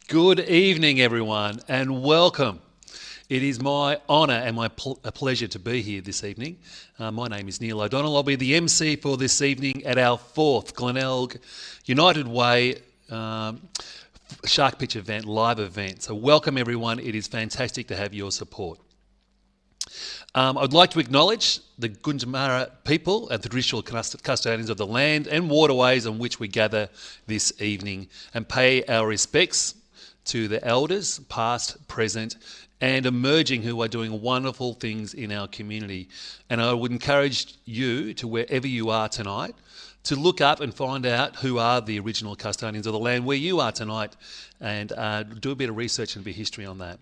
Good evening, everyone, and welcome. It is my honour and a pleasure to be here this evening. My name is Neil O'Donnell. I'll be the MC for this evening at our fourth Glenelg United Way SharkPitch event, live event. So welcome, everyone. It is fantastic to have your support. I'd like to acknowledge the Gundamara people and the traditional custodians of the land and waterways on which we gather this evening and pay our respects to the elders, past, present, and emerging, who are doing wonderful things in our community. And I would encourage you to, wherever you are tonight, to look up and find out who are the original custodians of the land where you are tonight, and do a bit of research and a bit of history on that.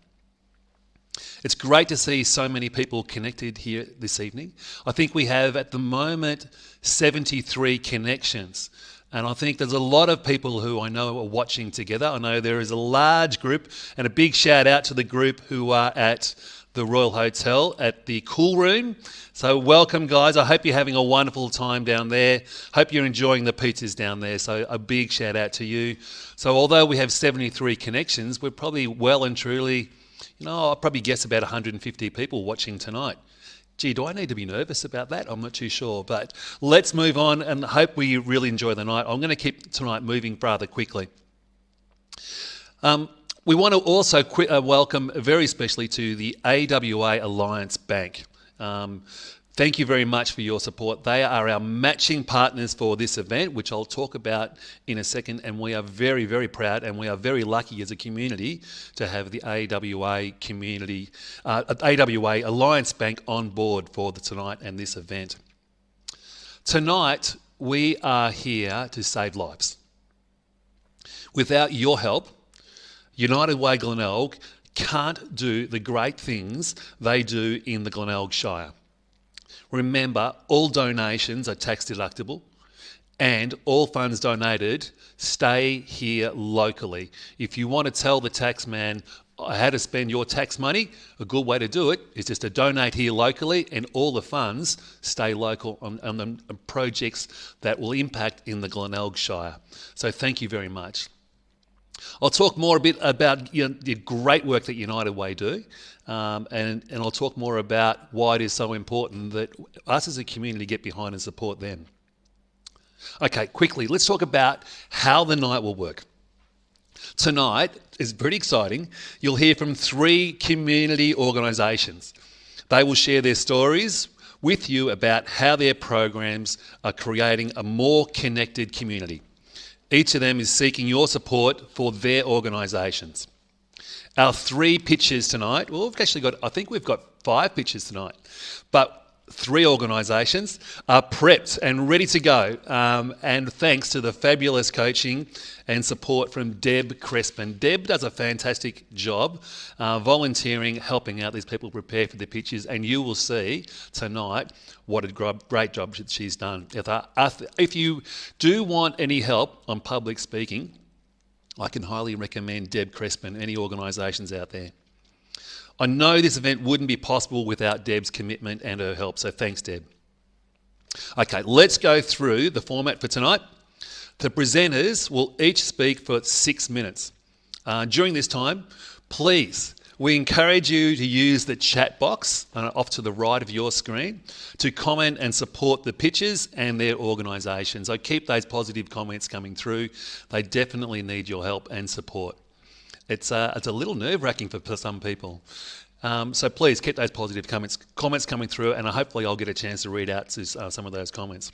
It's great to see so many people connected here this evening. I think we have at the moment 73 connections. And I think there's a lot of people who I know are watching together. I know there is a large group, and a big shout out to the group who are at the Royal Hotel at the Cool Room. So welcome, guys. I hope you're having a wonderful time down there. Hope you're enjoying the pizzas down there. So a big shout out to you. So although we have 73 connections, we're probably well and truly, I'll probably guess about 150 people watching tonight. Gee, do I need to be nervous about that? I'm not too sure. But let's move on and hope we really enjoy the night. I'm going to keep tonight moving rather quickly. We want to also welcome very specially to the AWA Alliance Bank. Thank you very much for your support. They are our matching partners for this event, which I'll talk about in a second. And we are very, very proud, and we are very lucky as a community to have the AWA Alliance Bank on board for tonight and this event. Tonight, we are here to save lives. Without your help, United Way Glenelg can't do the great things they do in the Glenelg Shire. Remember, all donations are tax deductible, and all funds donated stay here locally. If you want to tell the tax man how to spend your tax money, a good way to do it is just to donate here locally, and all the funds stay local on the projects that will impact in the Glenelg Shire. So thank you very much. I'll talk more a bit about the great work that United Way do, and I'll talk more about why it is so important that us as a community get behind and support them. Okay, quickly, let's talk about how the night will work. Tonight is pretty exciting. You'll hear from 3 community organisations. They will share their stories with you about how their programs are creating a more connected community. Each of them is seeking your support for their organisations. Our 3 pitches tonight, well, we've got 5 pitches tonight, but 3 organisations are prepped and ready to go, and thanks to the fabulous coaching and support from Deb Crespin. Deb does a fantastic job volunteering, helping out these people prepare for the pitches, and you will see tonight what a great job she's done. If you do want any help on public speaking, I can highly recommend Deb Crespin, any organisations out there. I know this event wouldn't be possible without Deb's commitment and her help, so thanks, Deb. Okay, let's go through the format for tonight. The presenters will each speak for 6 minutes. During this time, please, we encourage you to use the chat box off to the right of your screen to comment and support the pitches and their organisations. So keep those positive comments coming through. They definitely need your help and support. It's a little nerve-wracking for some people. So please keep those positive comments coming through, and hopefully I'll get a chance to read out some of those comments.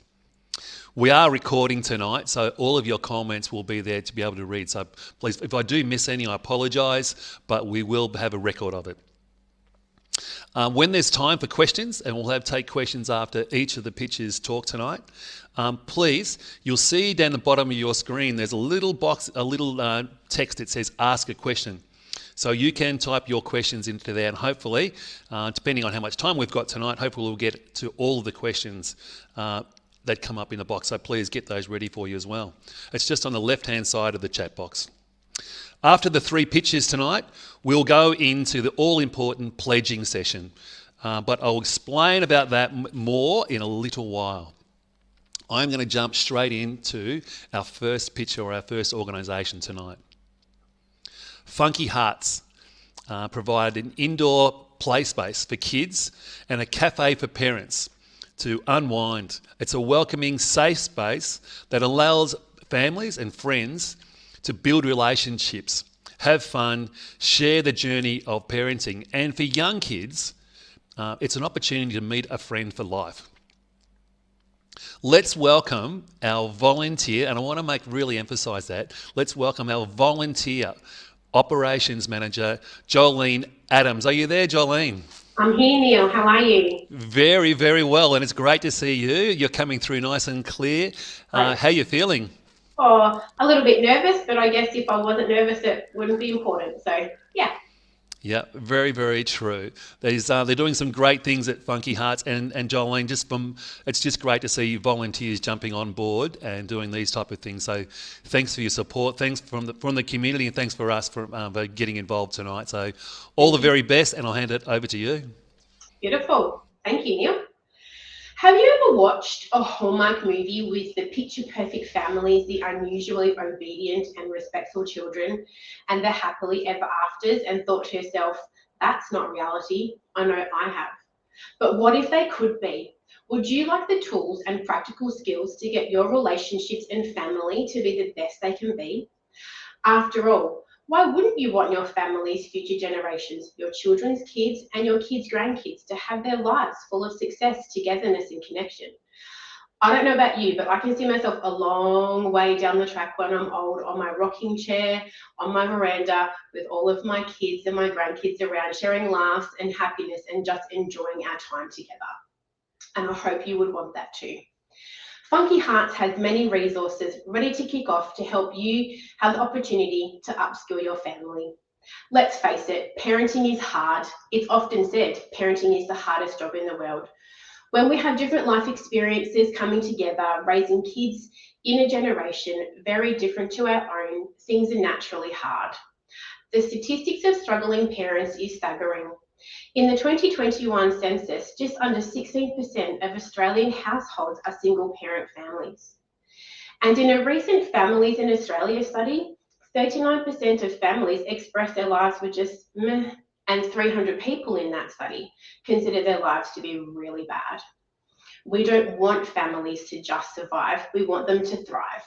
We are recording tonight, so all of your comments will be there to be able to read. So please, if I do miss any, I apologise, but we will have a record of it. When there's time for questions, and we'll take questions after each of the pitches talk tonight, please, you'll see down the bottom of your screen, there's a little box, text that says ask a question. So you can type your questions into there, and hopefully, depending on how much time we've got tonight, hopefully we'll get to all of the questions that come up in the box. So please get those ready for you as well. It's just on the left-hand side of the chat box. After the 3 pitches tonight, we'll go into the all-important pledging session. But I'll explain about that more in a little while. I'm going to jump straight into our first pitch or our first organisation tonight. Funky Hearts provide an indoor play space for kids and a cafe for parents to unwind. It's a welcoming, safe space that allows families and friends to build relationships, have fun, share the journey of parenting, and for young kids, it's an opportunity to meet a friend for life. Let's welcome our volunteer, and I want to really emphasise that. Let's welcome our volunteer operations manager, Jolene Adams. Are you there, Jolene? I'm here, Neil. How are you? Very, very well, and it's great to see you. You're coming through nice and clear. Like, How are you feeling? oh, a little bit nervous, but I guess if I wasn't nervous, it wouldn't be important. So, yeah. Yeah, very, very true. They're doing some great things at Funky Hearts, and Jolene, it's just great to see volunteers jumping on board and doing these type of things. So, thanks for your support. Thanks from the community, and thanks for us for getting involved tonight. So, all the very best, and I'll hand it over to you. Beautiful. Thank you, Neil. Have you ever watched a Hallmark movie with the picture perfect families, the unusually obedient and respectful children, and the happily ever afters, and thought to yourself, that's not reality? I know I have. But what if they could be? Would you like the tools and practical skills to get your relationships and family to be the best they can be? After all, why wouldn't you want your family's future generations, your children's kids and your kids' grandkids to have their lives full of success, togetherness and connection? I don't know about you, but I can see myself a long way down the track when I'm old on my rocking chair, on my veranda, with all of my kids and my grandkids around, sharing laughs and happiness and just enjoying our time together. And I hope you would want that too. Funky Hearts has many resources ready to kick off to help you have the opportunity to upskill your family. Let's face it, parenting is hard. It's often said parenting is the hardest job in the world. When we have different life experiences coming together, raising kids in a generation very different to our own, things are naturally hard. The statistics of struggling parents is staggering. In the 2021 census, just under 16% of Australian households are single parent families. And in a recent Families in Australia study, 39% of families express their lives were just meh, and 300 people in that study consider their lives to be really bad. We don't want families to just survive, we want them to thrive.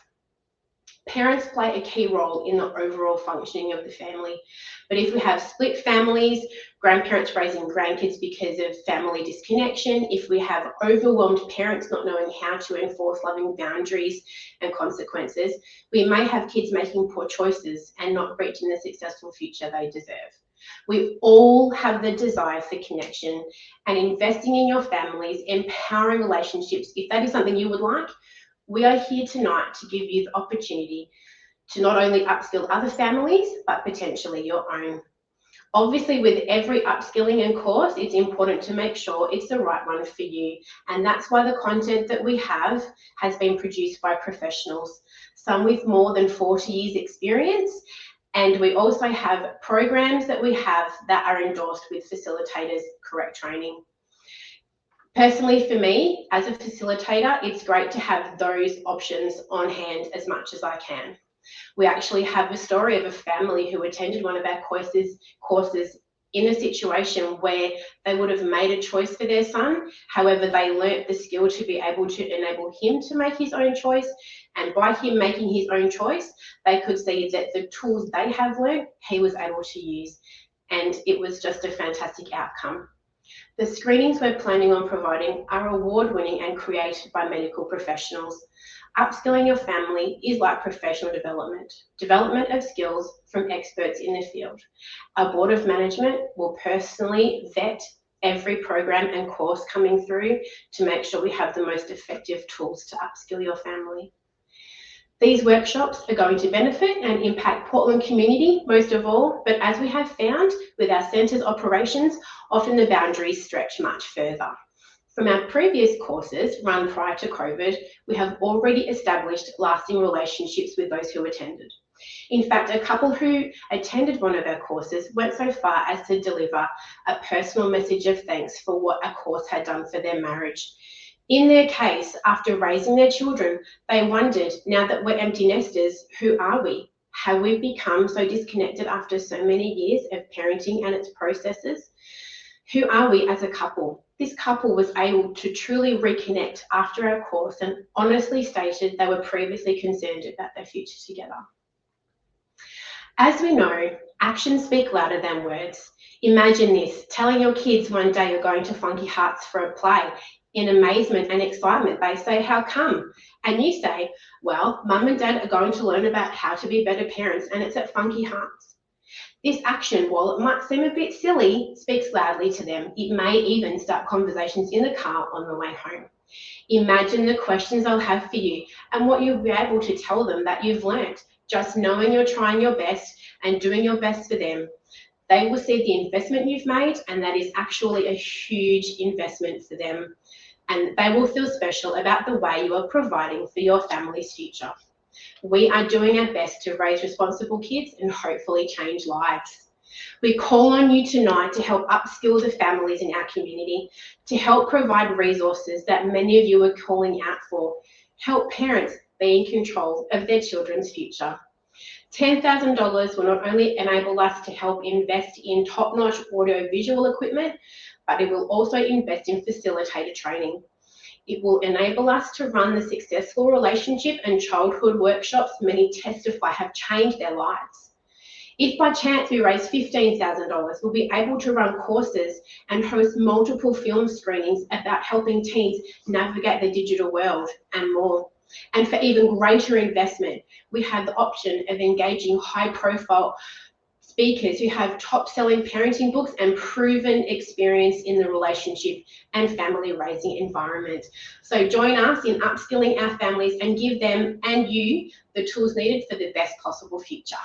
Parents play a key role in the overall functioning of the family. But if we have split families, grandparents raising grandkids because of family disconnection, if we have overwhelmed parents not knowing how to enforce loving boundaries and consequences, we may have kids making poor choices and not reaching the successful future they deserve. We all have the desire for connection, and investing in your families, empowering relationships, if that is something you would like, we are here tonight to give you the opportunity to not only upskill other families, but potentially your own. Obviously, with every upskilling and course, it's important to make sure it's the right one for you. And that's why the content that we have has been produced by professionals, some with more than 40 years experience. And we also have programs that we have that are endorsed with facilitators' correct training. Personally, for me, as a facilitator, it's great to have those options on hand as much as I can. We actually have a story of a family who attended one of our courses in a situation where they would have made a choice for their son. However, they learnt the skill to be able to enable him to make his own choice. And by him making his own choice, they could see that the tools they have learnt, he was able to use. And it was just a fantastic outcome. The screenings we're planning on providing are award-winning and created by medical professionals. Upskilling your family is like professional development of skills from experts in the field. Our board of management will personally vet every program and course coming through to make sure we have the most effective tools to upskill your family. These workshops are going to benefit and impact Portland community most of all, but as we have found with our centre's operations, often the boundaries stretch much further. From our previous courses run prior to COVID, we have already established lasting relationships with those who attended. In fact, a couple who attended one of our courses went so far as to deliver a personal message of thanks for what our course had done for their marriage. In their case, after raising their children, they wondered, now that we're empty nesters, who are we? Have we become so disconnected after so many years of parenting and its processes? Who are we as a couple? This couple was able to truly reconnect after our course and honestly stated they were previously concerned about their future together. As we know, actions speak louder than words. Imagine this, telling your kids one day you're going to Funky Hearts for a play. In amazement and excitement, they say, "How come?" And you say, "Well, Mum and Dad are going to learn about how to be better parents, and it's at Funky Hearts." This action, while it might seem a bit silly, speaks loudly to them. It may even start conversations in the car on the way home. Imagine the questions they'll have for you and what you'll be able to tell them that you've learnt. Just knowing you're trying your best and doing your best for them. They will see the investment you've made, and that is actually a huge investment for them. And they will feel special about the way you are providing for your family's future. We are doing our best to raise responsible kids and hopefully change lives. We call on you tonight to help upskill the families in our community, to help provide resources that many of you are calling out for. Help parents be in control of their children's future. $10,000 will not only enable us to help invest in top-notch audio-visual equipment, but it will also invest in facilitator training. It will enable us to run the successful relationship and childhood workshops many testify have changed their lives. If by chance we raise $15,000, we'll be able to run courses and host multiple film screenings about helping teens navigate the digital world and more. And for even greater investment, we have the option of engaging high-profile speakers who have top-selling parenting books and proven experience in the relationship and family raising environment. So join us in upskilling our families and give them and you the tools needed for the best possible future.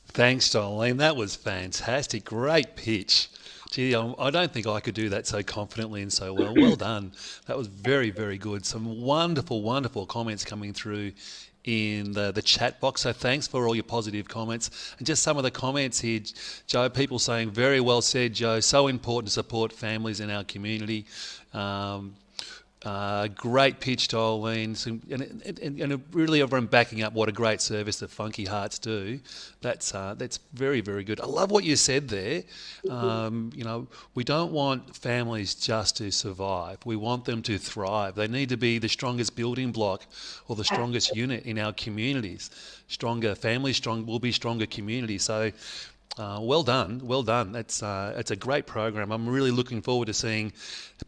Thanks, Jolene. That was fantastic. Great pitch. Gee, I don't think I could do that so confidently and so well. Well done. That was very, very good. Some wonderful, wonderful comments coming through in the chat box. So thanks for all your positive comments. And just some of the comments here, Joe, people saying, very well said, Joe. So important to support families in our community. Great pitch, Jolene, and really everyone backing up what a great service that Funky Hearts do. That's very, very good. I love what you said there. We don't want families just to survive. We want them to thrive. They need to be the strongest building block or the strongest unit in our communities. Stronger families, will be stronger communities. So. Well done. It's a great program. I'm really looking forward to seeing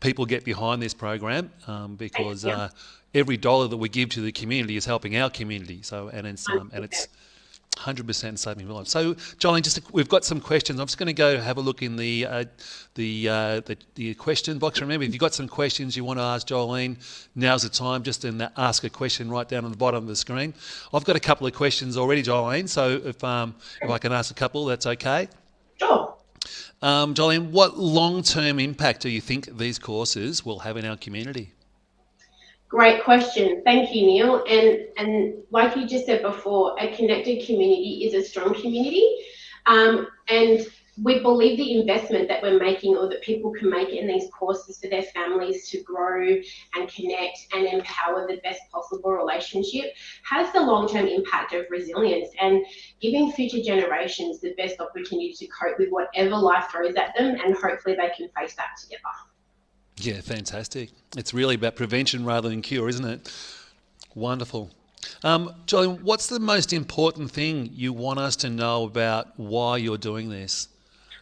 people get behind this program because every dollar that we give to the community is helping our community. So it's 100% saving lives. So, Jolene, we've got some questions. I'm just going to go have a look in the question box. Remember, if you've got some questions you want to ask Jolene, now's the time. Just ask a question right down on the bottom of the screen. I've got a couple of questions already, Jolene. So if I can ask a couple, that's okay. Sure. Jolene, what long-term impact do you think these courses will have in our community? Great question. Thank you, Neil. And like you just said before, a connected community is a strong community. And we believe the investment that we're making or that people can make in these courses for their families to grow and connect and empower the best possible relationship has the long-term impact of resilience and giving future generations the best opportunity to cope with whatever life throws at them, and hopefully they can face that together. Yeah, fantastic. It's really about prevention rather than cure, isn't it? Wonderful. Jolene, what's the most important thing you want us to know about why you're doing this?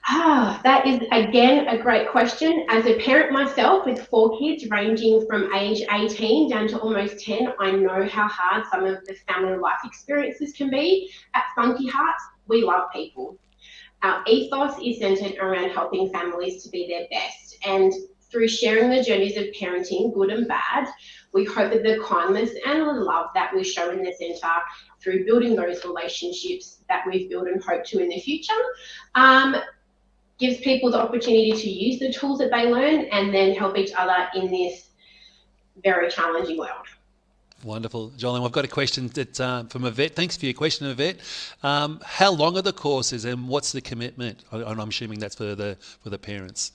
That is, again, a great question. As a parent myself with 4 kids ranging from age 18 down to almost 10, I know how hard some of the family life experiences can be. At Funky Hearts, we love people. Our ethos is centered around helping families to be their best, and through sharing the journeys of parenting, good and bad, we hope that the kindness and the love that we show in the centre through building those relationships that we've built and hope to in the future, gives people the opportunity to use the tools that they learn and then help each other in this very challenging world. Wonderful. Jolene, I've got a question from Yvette. Thanks for your question, Yvette. How long are the courses and what's the commitment? And I'm assuming that's for the parents.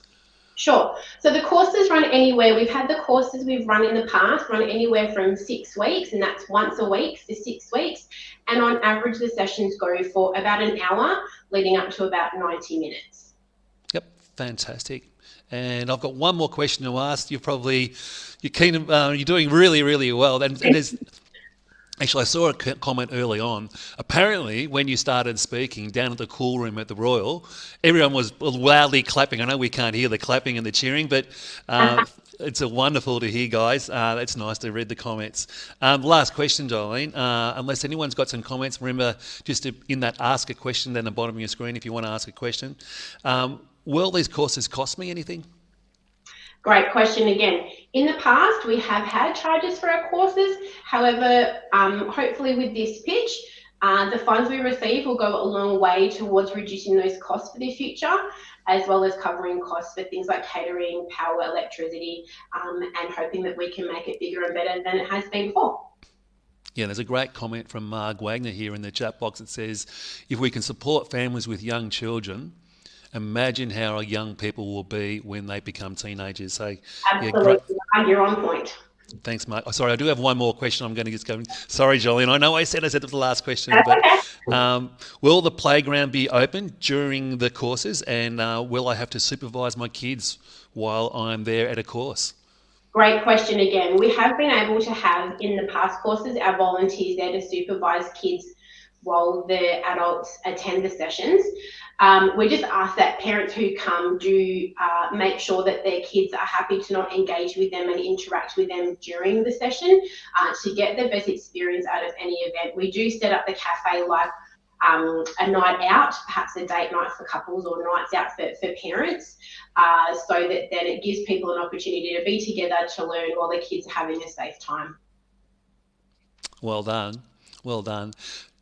Sure. So the courses run anywhere. We've had the courses we've run in the past run anywhere from 6 weeks, and that's once a week for 6 weeks. And on average, the sessions go for about an hour, leading up to about 90 minutes. Yep, fantastic. And I've got one more question to ask. You're keen. You're doing really, really well. And there's actually, I saw a comment early on. Apparently, when you started speaking down at the cool room at the Royal, everyone was loudly clapping. I know we can't hear the clapping and the cheering, but it's wonderful to hear, guys. It's nice to read the comments. Last question, Jolene. Unless anyone's got some comments, remember just in that ask a question down the bottom of your screen if you want to ask a question. Will these courses cost me anything? Great question again. In the past, we have had charges for our courses. However, hopefully with this pitch, the funds we receive will go a long way towards reducing those costs for the future, as well as covering costs for things like catering, power, electricity, and hoping that we can make it bigger and better than it has been before. Yeah, there's a great comment from Marg Wagner here in the chat box that says, if we can support families with young children, imagine how our young people will be when they become teenagers. So, absolutely, yeah, you're on point. Thanks, Mark. Oh, sorry, I do have one more question. I'm going to just go. Sorry, Jolene. I know I said it was the last question, but will the playground be open during the courses, and will I have to supervise my kids while I'm there at a course? Great question again. We have been able to have in the past courses our volunteers there to supervise kids while the adults attend the sessions. We just ask that parents who come do make sure that their kids are happy to not engage with them and interact with them during the session to get the best experience out of any event. We do set up the cafe like a night out, perhaps a date night for couples or nights out for parents, so that then it gives people an opportunity to be together to learn while the kids are having a safe time. Well done. Well done.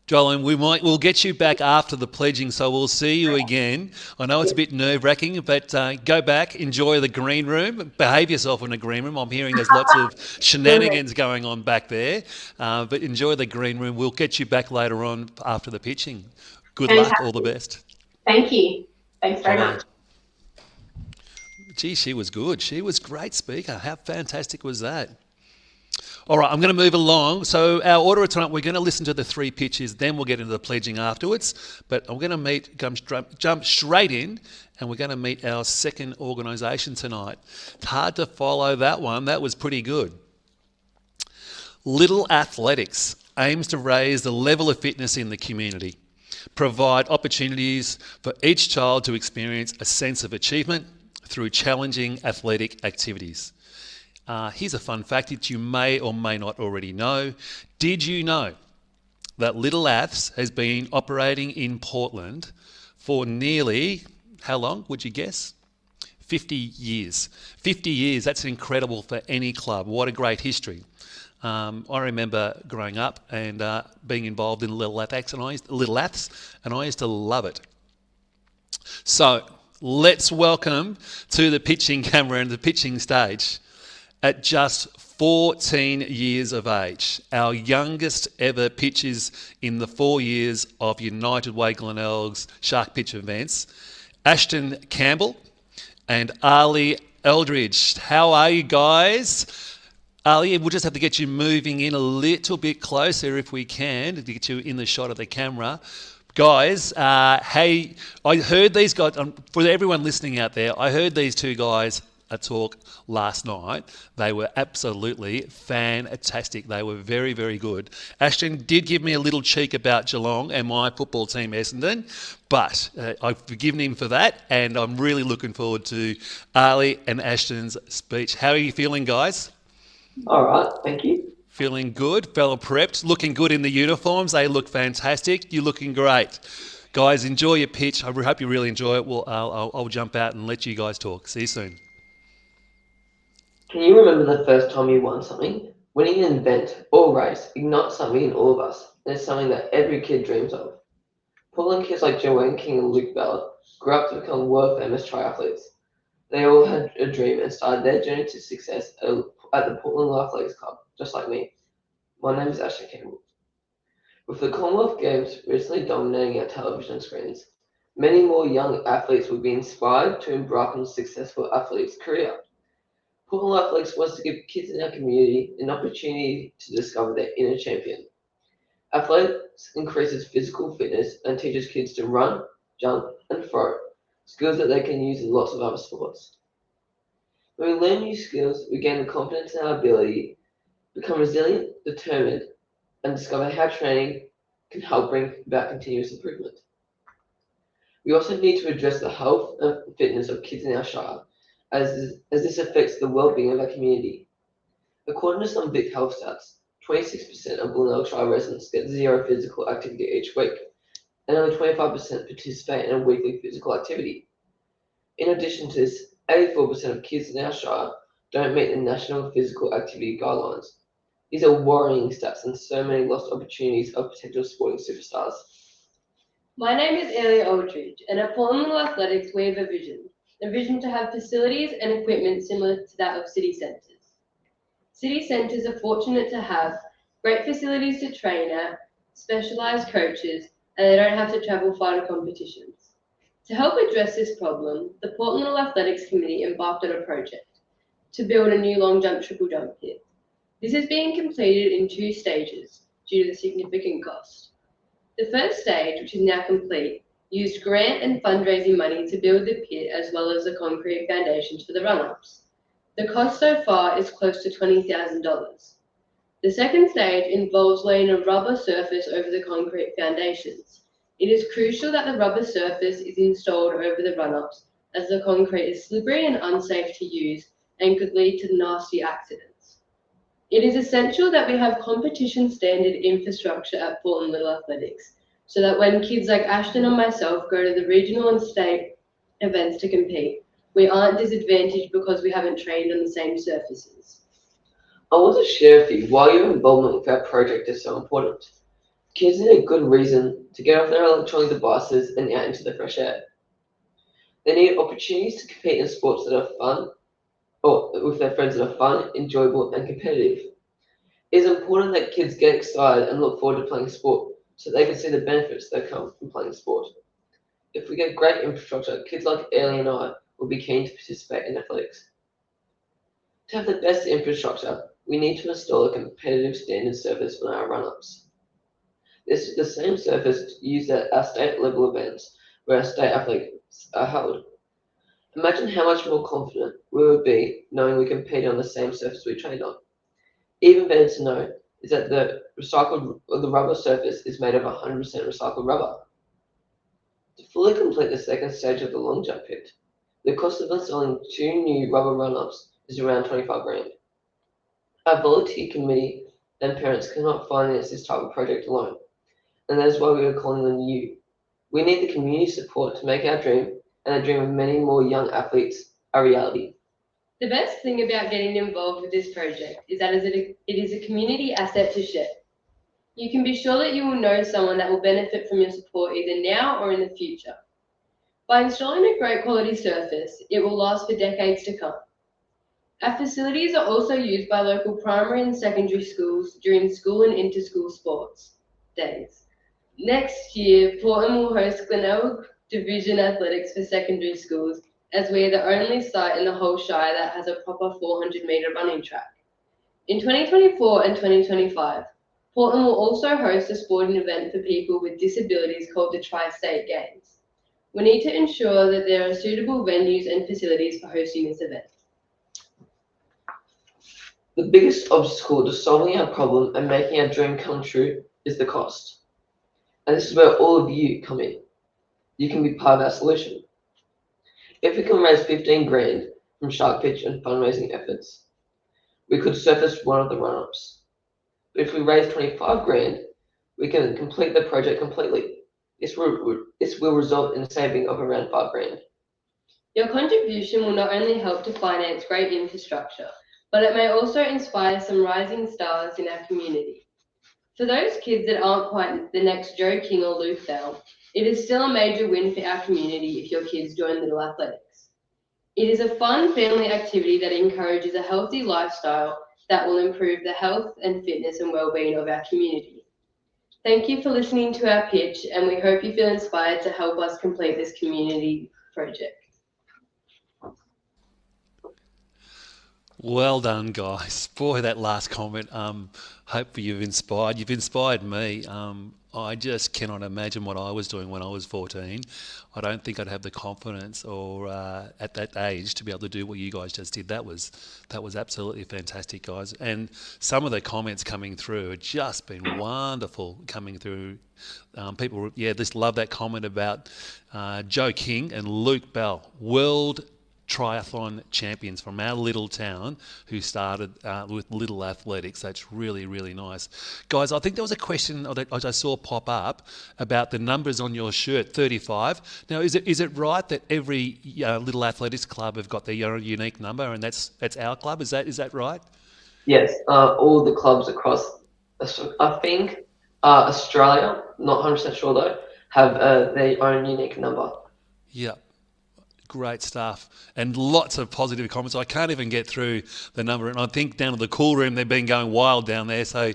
Jolene, we'll get you back after the pledging, so we'll see you again. I know it's a bit nerve-wracking, but go back, enjoy the green room, behave yourself in the green room. I'm hearing there's lots of shenanigans going on back there, but enjoy the green room. We'll get you back later on after the pitching. Good luck, all the best. Thank you. Thanks very much. Gee, she was good. She was a great speaker. How fantastic was that? All right, I'm going to move along. So our order of tonight, we're going to listen to the 3 pitches, then we'll get into the pledging afterwards. But I'm going to jump straight in, and we're going to meet our second organisation tonight. It's hard to follow that one. That was pretty good. Little Athletics aims to raise the level of fitness in the community, provide opportunities for each child to experience a sense of achievement through challenging athletic activities. Here's a fun fact that you may or may not already know. Did you know that Little Aths has been operating in Portland for nearly, how long would you guess? 50 years. 50 years, that's incredible for any club. What a great history. I remember growing up and being involved in Little Aths, and I used to love it. So let's welcome to the pitching camera and the pitching stage, at just 14 years of age, our youngest ever pitchers in the 4 years of United Way Glenelg's SharkPitch events, Ashton Campbell and Ali Eldridge. How are you guys? Ali, we'll just have to get you moving in a little bit closer if we can to get you in the shot of the camera. Guys, hey, I heard these guys, for everyone listening out there, I heard these two guys a talk last night. They were absolutely fantastic. They were very, very good. Ashton did give me a little cheek about Geelong and my football team, Essendon, but I've forgiven him for that, and I'm really looking forward to Ali and Ashton's speech. How are you feeling, guys? All right, thank you. Feeling good, well prepped, looking good in the uniforms. They look fantastic. You're looking great. Guys, enjoy your pitch. I hope you really enjoy it. I'll jump out and let you guys talk. See you soon. Can you remember the first time you won something? Winning an event or race ignites something in all of us, and it's something that every kid dreams of. Portland kids like Joanne King and Luke Ballard grew up to become world-famous triathletes. They all had a dream and started their journey to success at the Portland Athletics Club, just like me. My name is Ashton Campbell. With the Commonwealth Games recently dominating our television screens, Many more young athletes will be inspired to embark on a successful athlete's career. Portland Athletics wants to give kids in our community an opportunity to discover their inner champion. Athletics increases physical fitness and teaches kids to run, jump, and throw, skills that they can use in lots of other sports. When we learn new skills, we gain the confidence in our ability, become resilient, determined, and discover how training can help bring about continuous improvement. We also need to address the health and fitness of kids in our shire, as this affects the well-being of our community. According to some Vic Health stats, 26% of Glenelg Shire residents get zero physical activity each week, and only 25% participate in a weekly physical activity. In addition to this, 84% of kids in our shire don't meet the National Physical Activity Guidelines. These are worrying stats and so many lost opportunities of potential sporting superstars. My name is Ellie Aldridge, and at Portland Little Athletics we have a vision to have facilities and equipment similar to that of city centres. City centres are fortunate to have great facilities to train at, specialised coaches, and they don't have to travel far to competitions. To help address this problem, the Portland Little Athletics Committee embarked on a project to build a new long jump triple jump pit. This is being completed in 2 stages due to the significant cost. The first stage, which is now complete, used grant and fundraising money to build the pit as well as the concrete foundations for the run-ups. The cost so far is close to $20,000. The second stage involves laying a rubber surface over the concrete foundations. It is crucial that the rubber surface is installed over the run-ups as the concrete is slippery and unsafe to use and could lead to nasty accidents. It is essential that we have competition standard infrastructure at Portland Little Athletics so that when kids like Ashton and myself go to the regional and state events to compete, we aren't disadvantaged because we haven't trained on the same surfaces. I want to share with you why your involvement with our project is so important. Kids need a good reason to get off their electronic devices and out into the fresh air. They need opportunities to compete in sports that are fun, or with their friends that are fun, enjoyable, and competitive. It is important that kids get excited and look forward to playing sport so they can see the benefits that come from playing sport. If we get great infrastructure, kids like Ellie and I will be keen to participate in athletics. To have the best infrastructure, we need to install a competitive standard surface on our run-ups. This is the same surface used at our state level events where our state athletes are held. Imagine how much more confident we would be knowing we competed on the same surface we trained on. Even better to know is that the rubber surface is made of 100% recycled rubber. To fully complete the second stage of the long jump pit, the cost of installing 2 new rubber run-ups is around $25,000. Our volunteer committee and parents cannot finance this type of project alone, and that is why we are calling on you. We need the community support to make our dream and the dream of many more young athletes a reality. The best thing about getting involved with this project is that it is a community asset to share. You can be sure that you will know someone that will benefit from your support either now or in the future. By installing a great quality surface, it will last for decades to come. Our facilities are also used by local primary and secondary schools during school and inter-school sports days. Next year, Portland will host Glenelg Division Athletics for secondary schools, as we are the only site in the whole Shire that has a proper 400-metre running track. In 2024 and 2025, Portland will also host a sporting event for people with disabilities called the Tri-State Games. We need to ensure that there are suitable venues and facilities for hosting this event. The biggest obstacle to solving our problem and making our dream come true is the cost. And this is where all of you come in. You can be part of our solution. If we can raise $15,000 from SharkPitch and fundraising efforts, we could surface one of the run-ups. But if we raise $25,000, we can complete the project completely. This will result in a saving of around $5,000. Your contribution will not only help to finance great infrastructure, but it may also inspire some rising stars in our community. For those kids that aren't quite the next Joe King or Luke Bell, it is still a major win for our community if your kids join Little Athletics. It is a fun family activity that encourages a healthy lifestyle that will improve the health and fitness and well-being of our community. Thank you for listening to our pitch, and we hope you feel inspired to help us complete this community project. Well done, guys. Boy, that last comment. Hope you've inspired. You've inspired me. I just cannot imagine what I was doing when I was 14. I don't think I'd have the confidence or at that age to be able to do what you guys just did. That was absolutely fantastic, guys. And some of the comments coming through have just been wonderful coming through. People, just love that comment about Joe King and Luke Bell, world triathlon champions from our little town who started with little athletics. That's really, really nice. Guys, I think there was a question that I saw pop up about the numbers on your shirt, 35. Now, is it right that every little athletics club have got their own unique number, and that's our club? Is that right? Yes, all the clubs across, I think, Australia, not 100% sure though, have their own unique number. Yeah. Great stuff, and lots of positive comments. I can't even get through the number, and I think down to the cool room they've been going wild down there. So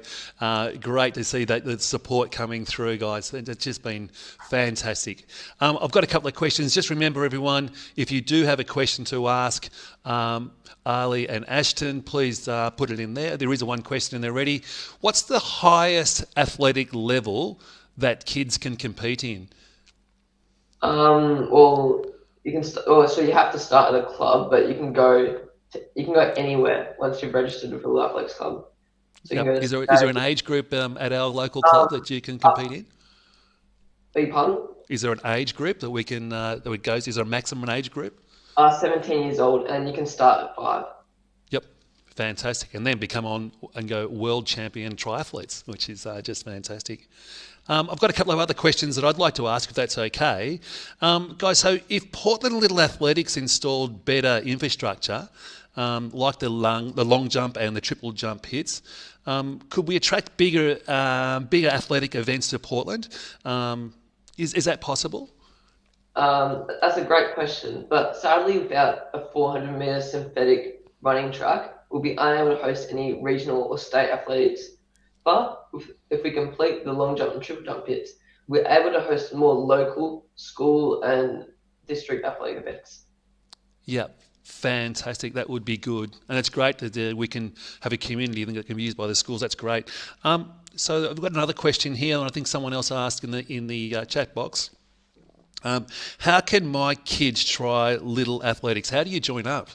great to see that the support coming through, guys. It's just been fantastic. I've got a couple of questions. Just remember, everyone, if you do have a question to ask Ali and Ashton, please put it in there. There is one question in there already. What's the highest athletic level that kids can compete in? Well, you can so you have to start at a club, but you can go anywhere once you've registered with a Little Athletics club. So you can go to Is there an age group at our local club that you can compete in? Beg your pardon? Is there an age group that we can that it goes? Is there a maximum age group? 17 years old, and you can start at 5. Yep, fantastic, and then become on and go world champion triathletes, which is just fantastic. I've got a couple of other questions that I'd like to ask, if that's okay. Guys, so if Portland Little Athletics installed better infrastructure, like the long jump and the triple jump hits, could we attract bigger athletic events to Portland? Is that possible? That's a great question, but sadly without a 400-metre synthetic running track, we'll be unable to host any regional or state athletics. But if we complete the long jump and triple jump pits, we're able to host more local, school and district athletic events. Yeah, fantastic. That would be good. And it's great that we can have a community that can be used by the schools. That's great. So I've got another question here, and I think someone else asked in the chat box. How can my kids try Little Athletics? How do you join up?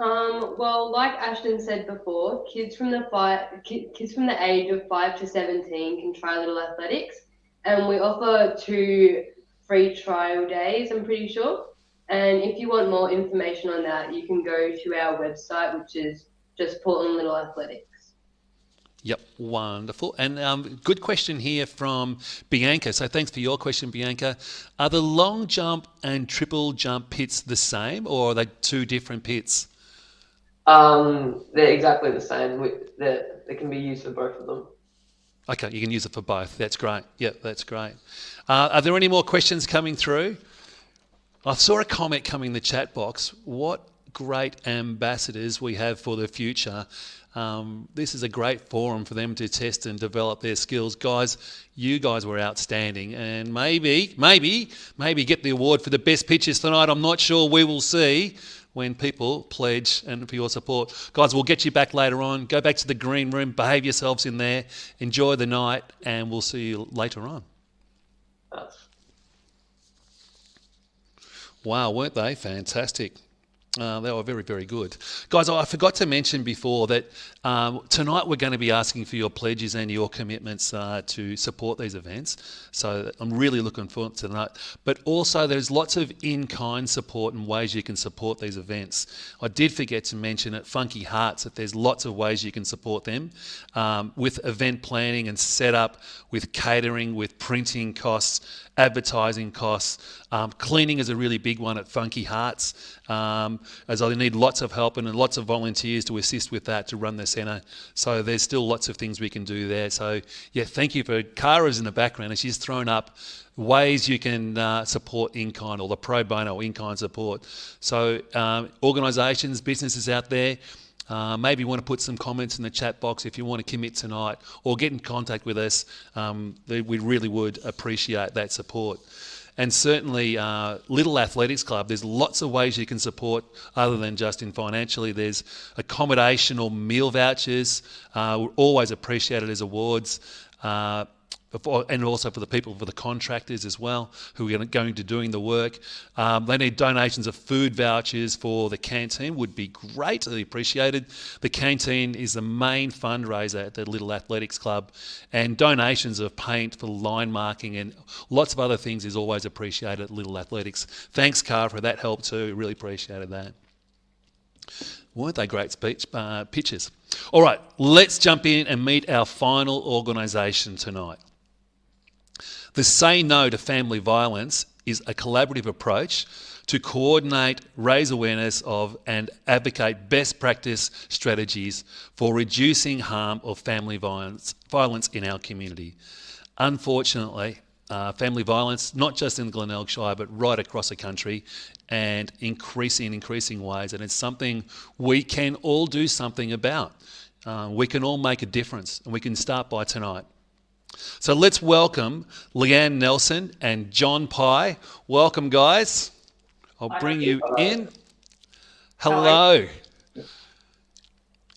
Well, like Ashton said before, kids from the age of 5 to 17 can try Little Athletics, and we offer 2 free trial days, I'm pretty sure. And if you want more information on that, you can go to our website, which is just Portland Little Athletics. Yep, wonderful. And good question here from Bianca. So thanks for your question, Bianca. Are the long jump and triple jump pits the same, or are they 2 different pits? They're exactly the same. They can be used for both of them. Okay, you can use it for both. That's great. Yep, that's great. Are there any more questions coming through? I saw a comment coming in the chat box. What great ambassadors we have for the future. This is a great forum for them to test and develop their skills. Guys, you guys were outstanding, and maybe get the award for the best pitches tonight. I'm not sure. We will see when people pledge and for your support. Guys, we'll get you back later on. Go back to the green room, behave yourselves in there, enjoy the night, and we'll see you later on. Wow, weren't they fantastic? They were very, very good. Guys, I forgot to mention before that tonight we're going to be asking for your pledges and your commitments to support these events. So I'm really looking forward to that. But also there's lots of in-kind support and ways you can support these events. I did forget to mention at Funky Hearts that there's lots of ways you can support them with event planning and setup, with catering, with printing costs, advertising costs. Cleaning is a really big one at Funky Hearts, as I need lots of help and lots of volunteers to assist with that to run the centre. So there's still lots of things we can do there. So yeah, thank you for Kara's in the background, and she's thrown up ways you can support in-kind or the pro bono in-kind support. So organisations, businesses out there, Maybe you want to put some comments in the chat box if you want to commit tonight, or get in contact with us. We really would appreciate that support. And certainly, Little Athletics Club, there's lots of ways you can support other than just in financially. There's accommodation or meal vouchers. We're always appreciated as awards. And also for the people, for the contractors as well, who are going to doing the work. They need donations of food vouchers for the canteen, would be greatly appreciated. The canteen is the main fundraiser at the Little Athletics Club, and donations of paint for line marking and lots of other things is always appreciated at Little Athletics. Thanks, Cara, for that help too. Really appreciated that. Weren't they great pictures? All right, let's jump in and meet our final organisation tonight. The Say No to Family Violence is a collaborative approach to coordinate, raise awareness of and advocate best practice strategies for reducing harm of family violence in our community. Unfortunately, family violence, not just in Glenelg Shire, but right across the country, and increasing ways, and it's something we can all do something about. We can all make a difference, and we can start by tonight. So let's welcome Leanne Nelson and John Pye. Welcome, guys. I'll bring you in. Hello.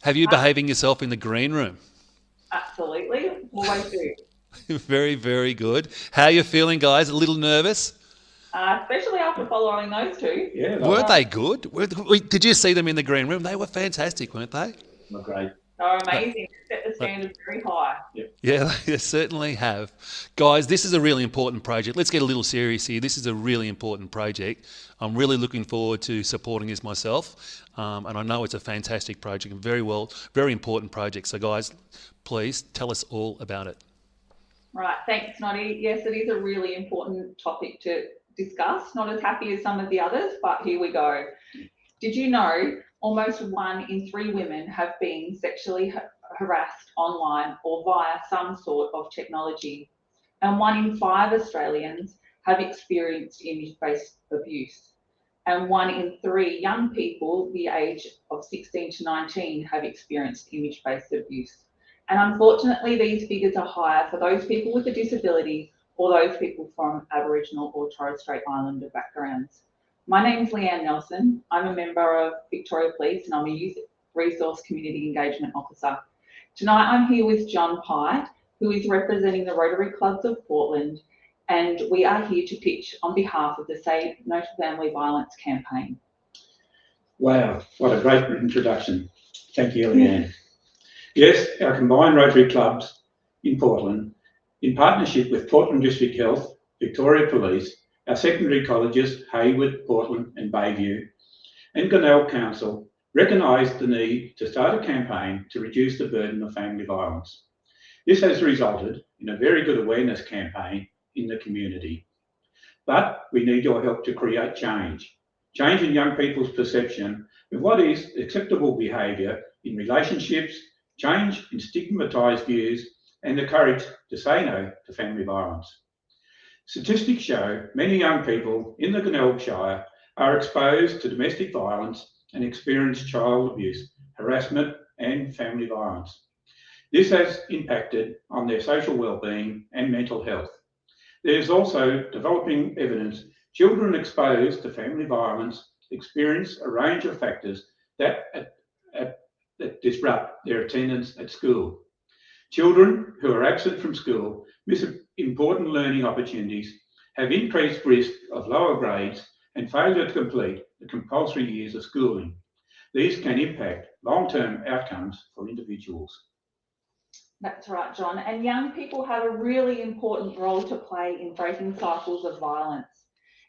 Have you behaving yourself in the green room? Absolutely. Always do. Very, very good. How are you feeling, guys? A little nervous? Especially after following those two. Yeah. Weren't they good? Did you see them in the green room? They were fantastic, weren't they? Not great. They're amazing. Set the standard very high. Yeah, they certainly have. Guys, this is a really important project. Let's get a little serious here. This is a really important project. I'm really looking forward to supporting this myself. And I know it's a fantastic project and very important project. So guys, please tell us all about it. Right. Thanks, Noddy. Yes, it is a really important topic to discuss. Not as happy as some of the others, but here we go. Did you know almost 1 in 3 women have been sexually harassed online or via some sort of technology? And 1 in 5 Australians have experienced image-based abuse. And 1 in 3 young people the age of 16 to 19 have experienced image-based abuse. And unfortunately, these figures are higher for those people with a disability or those people from Aboriginal or Torres Strait Islander backgrounds. My name is Leanne Nelson. I'm a member of Victoria Police and I'm a Youth Resource Community Engagement Officer. Tonight I'm here with John Pye, who is representing the Rotary Clubs of Portland, and we are here to pitch on behalf of the Say No to Family Violence campaign. Wow, what a great introduction. Thank you, Leanne. Yes, our combined Rotary Clubs in Portland, in partnership with Portland District Health, Victoria Police, our secondary colleges, Hayward, Portland and Bayview, and Glenelg Council, recognised the need to start a campaign to reduce the burden of family violence. This has resulted in a very good awareness campaign in the community. But we need your help to create change in young people's perception of what is acceptable behaviour in relationships, change in stigmatised views, and the courage to say no to family violence. Statistics show many young people in the Glenelg Shire are exposed to domestic violence and experience child abuse, harassment and family violence. This has impacted on their social wellbeing and mental health. There is also developing evidence children exposed to family violence experience a range of factors that disrupt their attendance at school. Children who are absent from school miss important learning opportunities, have increased risk of lower grades and failure to complete the compulsory years of schooling. These can impact long-term outcomes for individuals. That's right, John. And young people have a really important role to play in breaking cycles of violence.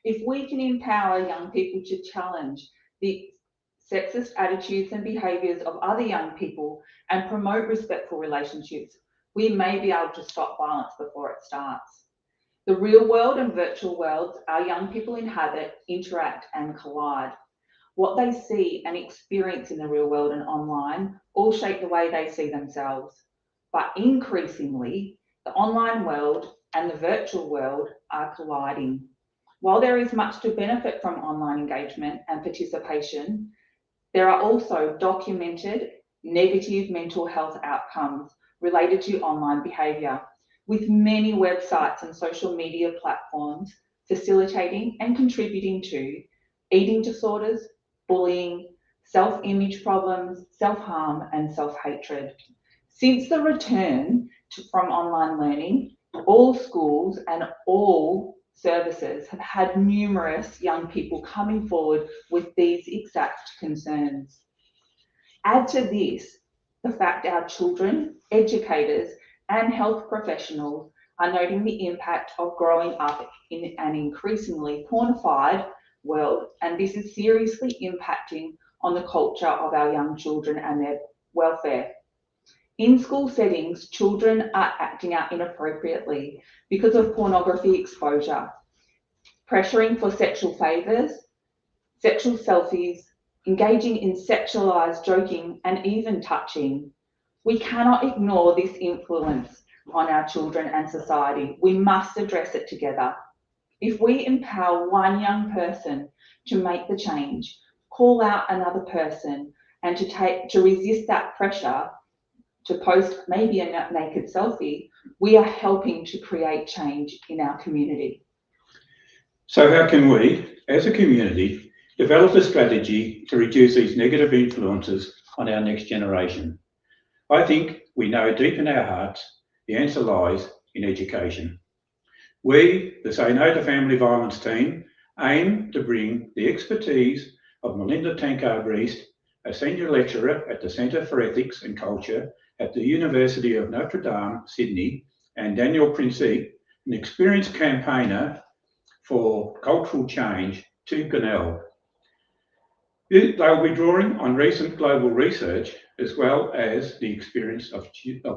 If we can empower young people to challenge the sexist attitudes and behaviours of other young people and promote respectful relationships, we may be able to stop violence before it starts. The real world and virtual worlds our young people inhabit, interact and collide. What they see and experience in the real world and online all shape the way they see themselves. But increasingly, the online world and the virtual world are colliding. While there is much to benefit from online engagement and participation, There are also documented negative mental health outcomes related to online behaviour, with many websites and social media platforms facilitating and contributing to eating disorders, bullying, self-image problems, self-harm and self-hatred. Since the return from online learning, all schools and all services have had numerous young people coming forward with these exact concerns. Add to this the fact our children, educators, and health professionals are noting the impact of growing up in an increasingly pornified world, and this is seriously impacting on the culture of our young children and their welfare. In school settings, children are acting out inappropriately because of pornography exposure, pressuring for sexual favours, sexual selfies, engaging in sexualised joking, and even touching. We cannot ignore this influence on our children and society. We must address it together. If we empower one young person to make the change, call out another person, and to resist that pressure to post maybe a naked selfie, we are helping to create change in our community. So how can we, as a community, develop a strategy to reduce these negative influences on our next generation? I think we know deep in our hearts the answer lies in education. We, the Say No to Family Violence team, aim to bring the expertise of Melinda Tankard-Reist, a senior lecturer at the Centre for Ethics and Culture at the University of Notre Dame, Sydney, and Daniel Prinsey, an experienced campaigner for cultural change, to Glenelg. They'll be drawing on recent global research as well as the experience of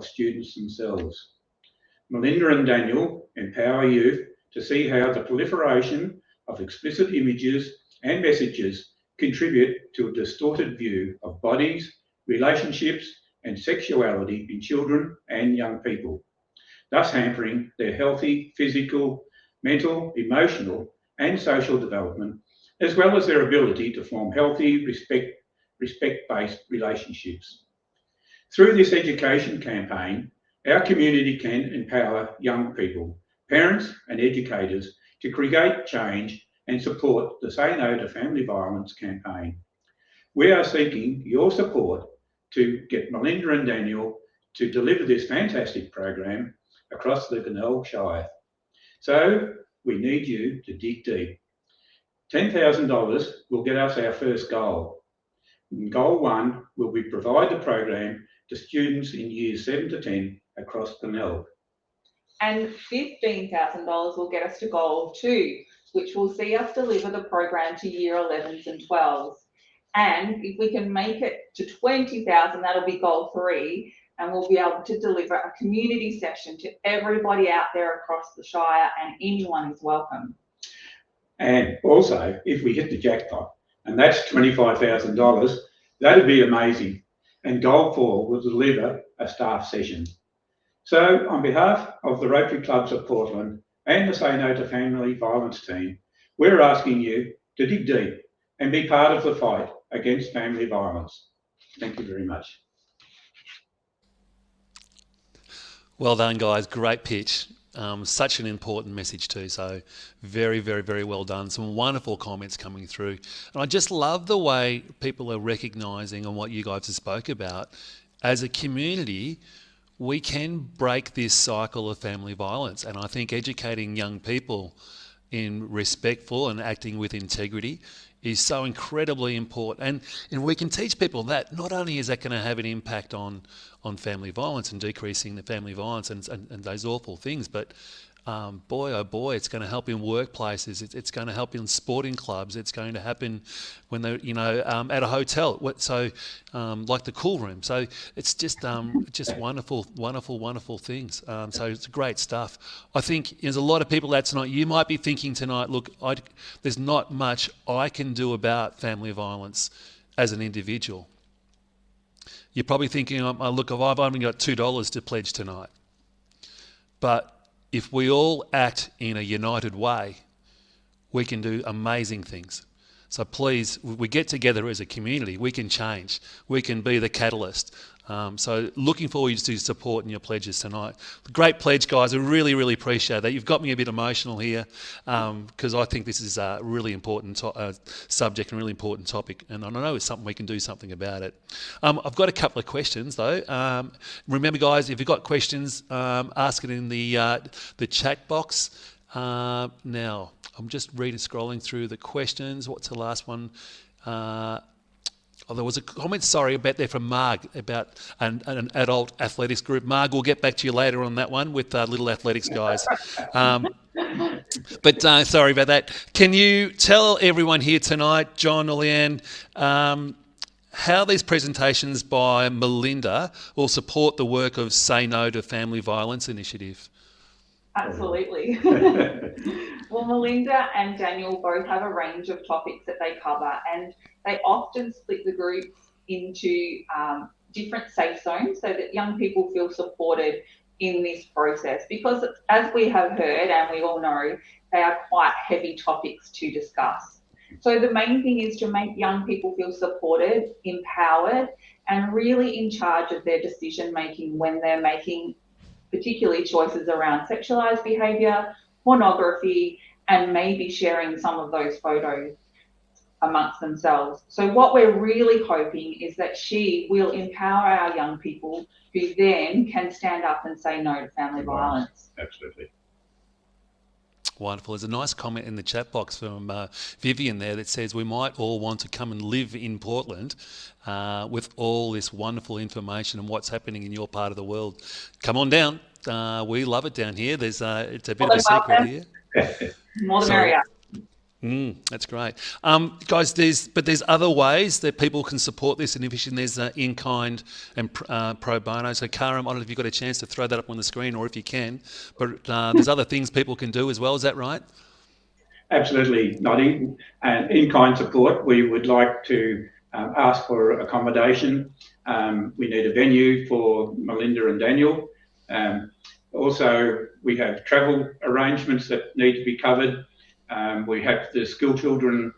students themselves. Melinda and Daniel empower youth to see how the proliferation of explicit images and messages contribute to a distorted view of bodies, relationships, and sexuality in children and young people, thus hampering their healthy physical, mental, emotional, and social development, as well as their ability to form healthy, respect-based relationships. Through this education campaign, our community can empower young people, parents and educators to create change and support the Say No to Family Violence campaign. We are seeking your support to get Melinda and Daniel to deliver this fantastic program across the Glenelg Shire. So we need you to dig deep. $10,000 will get us our first goal. And goal 1 will be provide the program to students in years 7 to 10 across Glenelg. And $15,000 will get us to goal 2, which will see us deliver the program to year 11s and 12s. And if we can make it to 20,000, that'll be goal 3, and we'll be able to deliver a community session to everybody out there across the Shire, and anyone is welcome. And also, if we hit the jackpot, and that's $25,000, that'd be amazing. And goal 4 will deliver a staff session. So on behalf of the Rotary Clubs of Portland and the Say No to Family Violence team, we're asking you to dig deep and be part of the fight against family violence. Thank you very much. Well done, guys. Great pitch. Such an important message too. So very, very, very well done. Some wonderful comments coming through. And I just love the way people are recognising on what you guys have spoke about. As a community, we can break this cycle of family violence. And I think educating young people in respectful and acting with integrity is so incredibly important. And we can teach people that not only is that going to have an impact on family violence and decreasing the family violence and those awful things, but boy, oh boy, it's going to help in workplaces. It's going to help in sporting clubs. It's going to happen when they're, at a hotel. So, like the cool room. So it's just wonderful, wonderful, wonderful things. So it's great stuff. I think there's a lot of people out tonight. You might be thinking tonight, look, there's not much I can do about family violence as an individual. You're probably thinking, look, I've only got $2 to pledge tonight. But if we all act in a united way, we can do amazing things. So please, we get together as a community, we can change, we can be the catalyst. So looking forward to your support and your pledges tonight. Great pledge, guys. I really, really appreciate that. You've got me a bit emotional here because I think this is a really important subject and really important topic, and I know it's something we can do something about it. I've got a couple of questions though. Remember, guys, if you've got questions, ask it in the chat box. Now, I'm just scrolling through the questions. What's the last one? There was a comment, sorry, about there from Marg about an adult athletics group. Marg, we'll get back to you later on that one with little athletics guys. But sorry about that. Can you tell everyone here tonight, John or Leanne, how these presentations by Melinda will support the work of Say No to Family Violence Initiative? Absolutely. Well, Melinda and Daniel both have a range of topics that they cover, and they often split the groups into different safe zones so that young people feel supported in this process, because as we have heard and we all know, they are quite heavy topics to discuss. So the main thing is to make young people feel supported, empowered, and really in charge of their decision making when they're making particularly choices around sexualised behaviour, pornography, and maybe sharing some of those photos amongst themselves. So what we're really hoping is that she will empower our young people who then can stand up and say no to family violence. Absolutely. Wonderful. There's a nice comment in the chat box from Vivian there that says we might all want to come and live in Portland with all this wonderful information and what's happening in your part of the world. Come on down. We love it down here. There's it's a bit of a secret here. More the merrier. That's great. Guys, there's other ways that people can support this initiative. There's in-kind and pro bono. So, Karam, I don't know if you've got a chance to throw that up on the screen or if you can, but there's other things people can do as well. Is that right? Absolutely, Noddy. And in-kind support, we would like to ask for accommodation. We need a venue for Melinda and Daniel. Also, we have travel arrangements that need to be covered. We have the school children,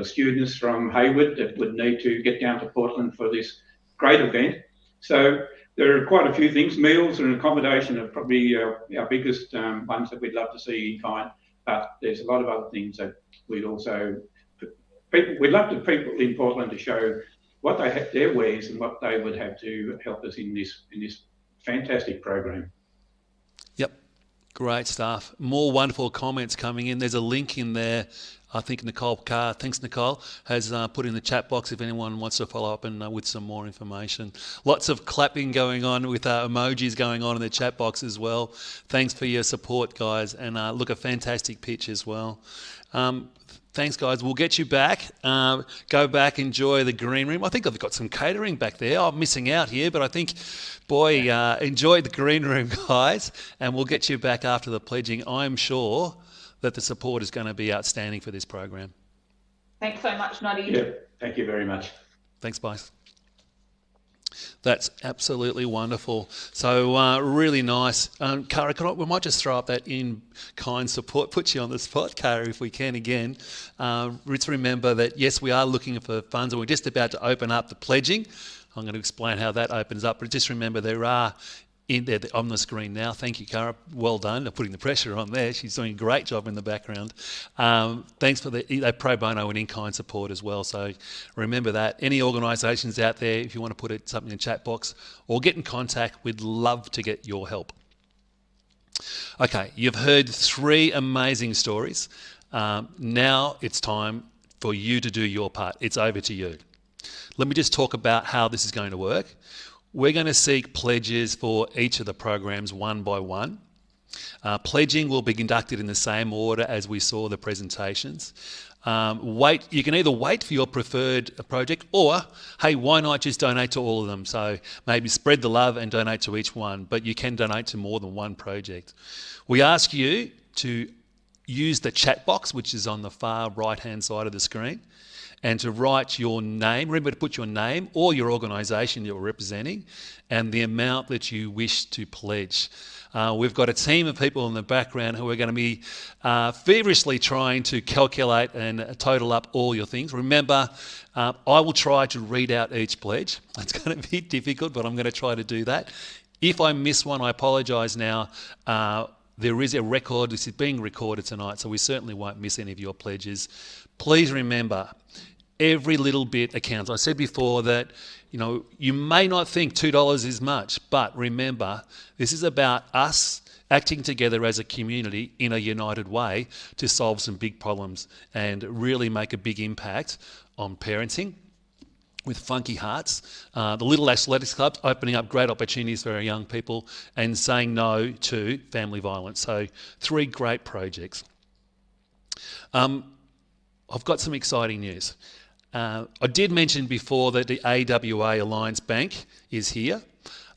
students from Hayward that would need to get down to Portland for this great event. So there are quite a few things. Meals and accommodation are probably our biggest ones that we'd love to see in kind, but there's a lot of other things that we'd love the people in Portland to show what they have, their ways and what they would have to help us in this fantastic program. Yep. Great stuff. More wonderful comments coming in. There's a link in there. I think Nicole Carr, thanks Nicole, has put in the chat box if anyone wants to follow up and with some more information. Lots of clapping going on with emojis going on in the chat box as well. Thanks for your support, guys. And look, a fantastic pitch as well. Thanks, guys. We'll get you back. Go back, enjoy the green room. I think I've got some catering back there. I'm missing out here, but I think, boy, enjoy the green room, guys. And we'll get you back after the pledging. I'm sure that the support is going to be outstanding for this program. Thanks so much, Noddy. Yeah, thank you very much. Thanks, guys. That's absolutely wonderful. So really nice. Cara, we might just throw up that in-kind support, put you on the spot, Cara, if we can again. Let's remember that, yes, we are looking for funds and we're just about to open up the pledging. I'm going to explain how that opens up, but just remember there are in there on the screen now. Thank you, Cara. Well done. Putting the pressure on there. She's doing a great job in the background. Thanks for the pro bono and in-kind support as well. So remember that. Any organisations out there, if you want to put something in the chat box or get in contact, we'd love to get your help. Okay, you've heard 3 amazing stories. Now it's time for you to do your part. It's over to you. Let me just talk about how this is going to work. We're going to seek pledges for each of the programs one by one. Pledging will be conducted in the same order as we saw the presentations. You can either wait for your preferred project or, hey, why not just donate to all of them? So maybe spread the love and donate to each one, but you can donate to more than one project. We ask you to use the chat box, which is on the far right-hand side of the screen, and to write your name. Remember to put your name or your organisation you're representing and the amount that you wish to pledge. We've got a team of people in the background who are going to be feverishly trying to calculate and total up all your things. Remember, I will try to read out each pledge. It's going to be difficult, but I'm going to try to do that. If I miss one, I apologise now. There is a record. This is being recorded tonight, so we certainly won't miss any of your pledges. Please remember, every little bit accounts. I said before that, you may not think $2 is much, but remember, this is about us acting together as a community in a united way to solve some big problems and really make a big impact on parenting. With Funky Hearts, the Little Athletics Club opening up great opportunities for our young people and saying no to family violence. So 3 great projects. I've got some exciting news. I did mention before that the AWA Alliance Bank is here.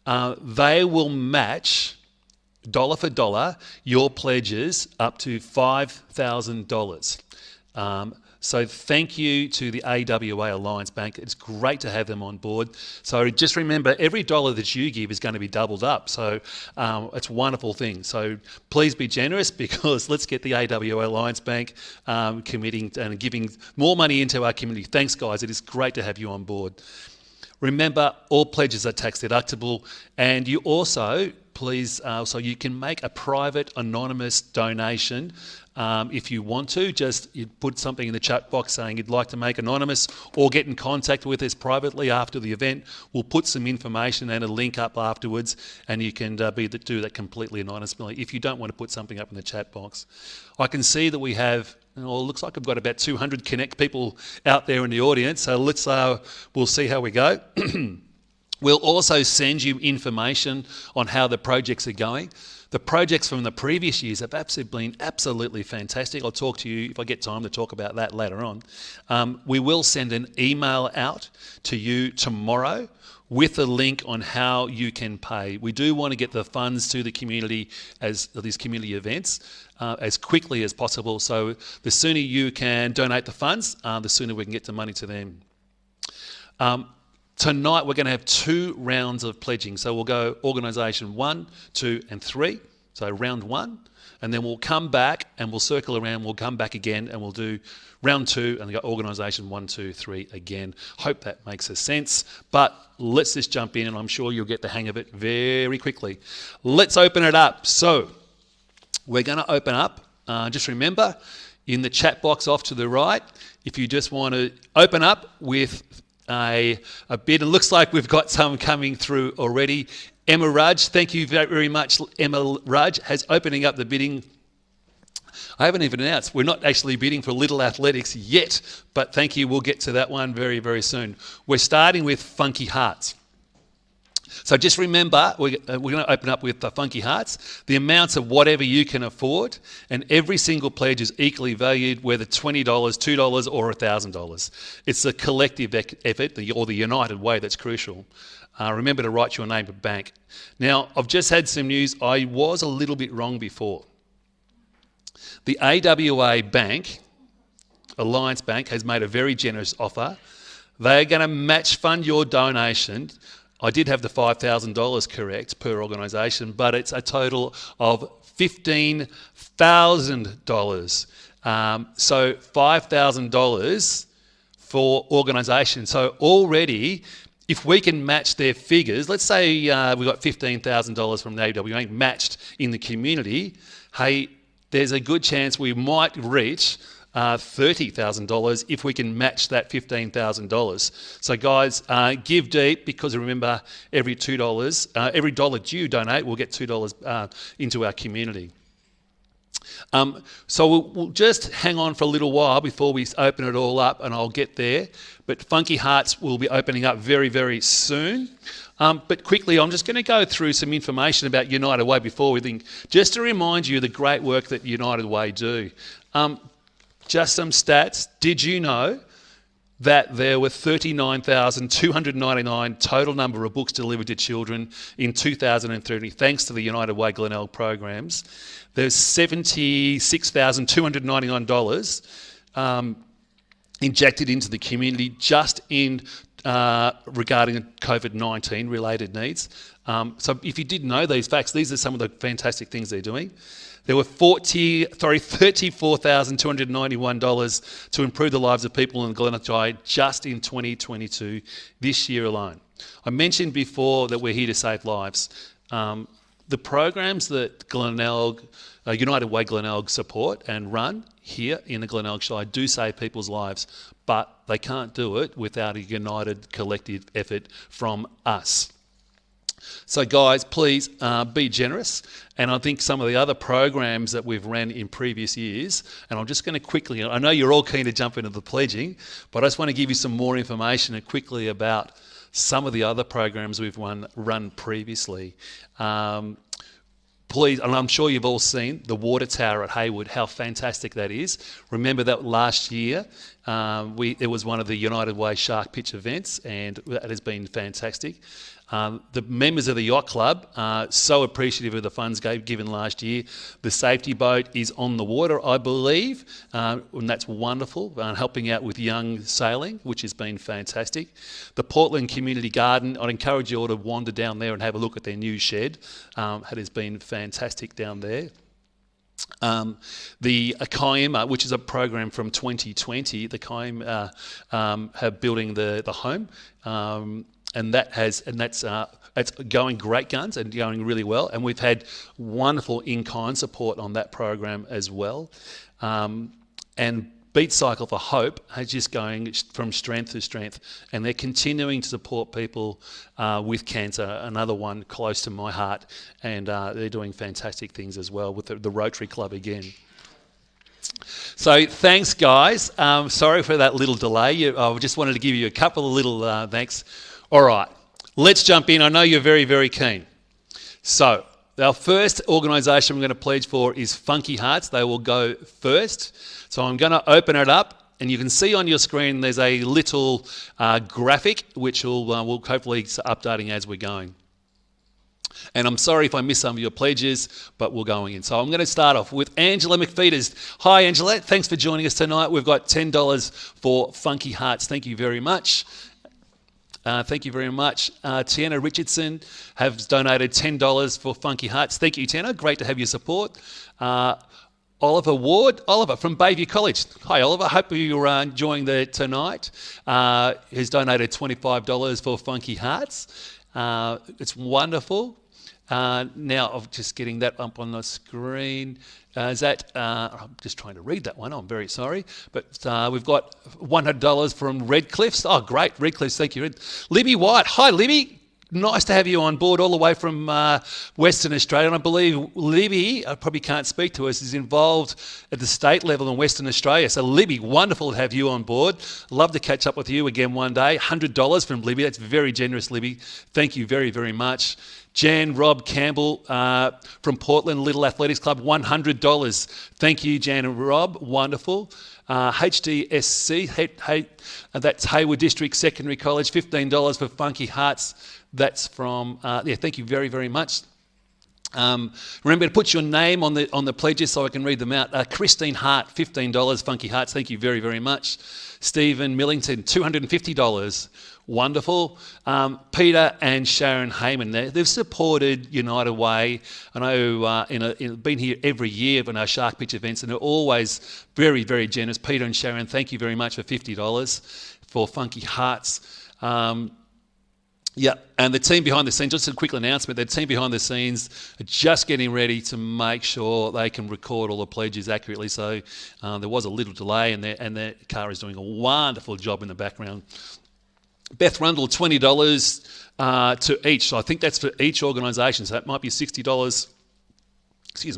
They will match dollar for dollar your pledges up to $5,000. So thank you to the AWA Alliance Bank. It's great to have them on board. So just remember, every dollar that you give is going to be doubled up. So it's a wonderful thing. So please be generous, because let's get the AWA Alliance Bank committing and giving more money into our community. Thanks, guys. It is great to have you on board. Remember, all pledges are tax deductible, and you also, please, so you can make a private anonymous donation if you want to. Just you put something in the chat box saying you'd like to make anonymous, or get in contact with us privately after the event. We'll put some information and a link up afterwards, and you can do that completely anonymously if you don't want to put something up in the chat box. I can see that we have, it looks like I've got about 200 Connect people out there in the audience, so we'll see how we go. We'll also send you information on how the projects are going. The projects from the previous years have been absolutely fantastic. I'll talk to you, if I get time, to talk about that later on. We will send an email out to you tomorrow with a link on how you can pay. We do want to get the funds to the community as these community events as quickly as possible. So the sooner you can donate the funds, the sooner we can get the money to them. Tonight we're going to have 2 rounds of pledging. So we'll go organisation 1, 2 and 3. So round 1, and then we'll come back and we'll circle around. We'll come back again and we'll do round 2 and go organisation 1, 2, 3 again. Hope that makes sense. But let's just jump in, and I'm sure you'll get the hang of it very quickly. Let's open it up. So we're going to open up. Just remember, in the chat box off to the right, if you just want to open up with a bid. It looks like we've got some coming through already. Emma Rudge, thank you very much. Emma Rudge has opening up the bidding. I haven't even announced. We're not actually bidding for Little Athletics yet, but thank you. We'll get to that one very, very soon. We're starting with Funky Hearts. So just remember, we're going to open up with the Funky Hearts. The amounts of whatever you can afford, and every single pledge is equally valued, whether $20, $2 or $1,000. It's a collective effort, or the united way, that's crucial. Remember to write your name at bank. Now, I've just had some news. I was a little bit wrong before. The AWA Bank, Alliance Bank, has made a very generous offer. They're going to match fund your donation. I did have the $5,000 correct per organisation, but it's a total of $15,000. So $5,000 for organisation. So already, if we can match their figures, let's say we got $15,000 from the AWA matched in the community, hey, there's a good chance we might reach $30,000 if we can match that $15,000. So guys, give deep, because remember, every dollar you donate, we'll get $2 into our community. So we'll just hang on for a little while before we open it all up, and I'll get there. But Funky Hearts will be opening up very, very soon. But quickly, I'm just going to go through some information about United Way before we think, just to remind you of the great work that United Way do. Just some stats. Did you know that there were 39,299 total number of books delivered to children in 2030, thanks to the United Way Glenelg programs? There's $76,299 injected into the community just in regarding COVID-19 related needs. So if you didn't know these facts, these are some of the fantastic things they're doing. There were $34,291 to improve the lives of people in Glenorchy just in 2022, this year alone. I mentioned before that we're here to save lives. The programs that United Way Glenelg support and run here in the Glenelg Shire do save people's lives, but they can't do it without a united collective effort from us. So guys, please be generous. And I think some of the other programs that we've ran in previous years, and I'm just going to quickly, I know you're all keen to jump into the pledging, but I just want to give you some more information and quickly about some of the other programs we've run previously. Please, and I'm sure you've all seen the water tower at Haywood, how fantastic that is. Remember that last year, it was one of the United Way SharkPitch events, and that has been fantastic. The members of the yacht club are so appreciative of the funds given last year. The safety boat is on the water, I believe, and that's wonderful, helping out with young sailing, which has been fantastic. The Portland Community Garden, I'd encourage you all to wander down there and have a look at their new shed. It has been fantastic down there. The Kaima, which is a program from 2020, the Kaima have building the home. That's going great guns and going really well. And we've had wonderful in-kind support on that program as well. And Beat Cycle for Hope is just going from strength to strength. And they're continuing to support people with cancer, another one close to my heart. And they're doing fantastic things as well with the Rotary Club again. So thanks, guys. Sorry for that little delay. I just wanted to give you a couple of little thanks. All right, let's jump in. I know you're very, very keen. So our first organisation we're going to pledge for is Funky Hearts. They will go first. So I'm going to open it up, and you can see on your screen there's a little graphic which will hopefully be updating as we're going. And I'm sorry if I missed some of your pledges, but we're going in. So I'm going to start off with Angela McFeeters. Hi, Angela. Thanks for joining us tonight. We've got $10 for Funky Hearts. Thank you very much. Thank you very much. Tiana Richardson has donated $10 for Funky Hearts. Thank you, Tiana. Great to have your support. Oliver Ward. Oliver from Bayview College. Hi, Oliver. Hope you're enjoying tonight. Has donated $25 for Funky Hearts. It's wonderful. Now, I'm just getting that up on the screen. I'm just trying to read that one. I'm very sorry. But we've got $100 from Redcliffs. Oh, great. Redcliffs, thank you. Libby White. Hi, Libby. Nice to have you on board all the way from Western Australia. And I believe Libby, I probably can't speak to us, is involved at the state level in Western Australia. So Libby, wonderful to have you on board. Love to catch up with you again one day. $100 from Libby. That's very generous, Libby. Thank you very, very much. Jan Rob Campbell from Portland Little Athletics Club, $100. Thank you, Jan and Rob. Wonderful. HDSC, that's Hayward District Secondary College, $15 for Funky Hearts. That's from, thank you very, very much. Remember to put your name on the pledges so I can read them out. Christine Hart, $15, Funky Hearts. Thank you very, very much. Stephen Millington, $250. Wonderful. Peter and Sharon Heyman, they've supported United Way. I know been here every year for our SharkPitch events, and they're always very, very generous. Peter and Sharon, thank you very much for $50 for Funky Hearts. Yeah, and the team behind the scenes, just a quick announcement, the team behind the scenes are just getting ready to make sure they can record all the pledges accurately. So there was a little delay, and their car is doing a wonderful job in the background. Beth Rundle, $20 to each. So I think that's for each organisation. So that might be $60,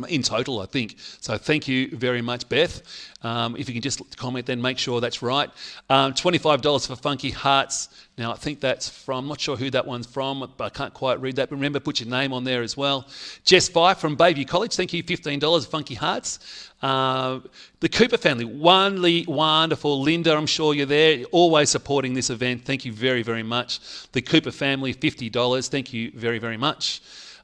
in total, I think. So thank you very much, Beth. If you can just comment then, make sure that's right. $25 for Funky Hearts. Now, I think that's from, I'm not sure who that one's from, but I can't quite read that. But remember, put your name on there as well. Jess Fife from Bayview College, thank you, $15, Funky Hearts. The Cooper family, wonderful. Linda, I'm sure you're there, always supporting this event. Thank you very, very much. The Cooper family, $50. Thank you very, very much.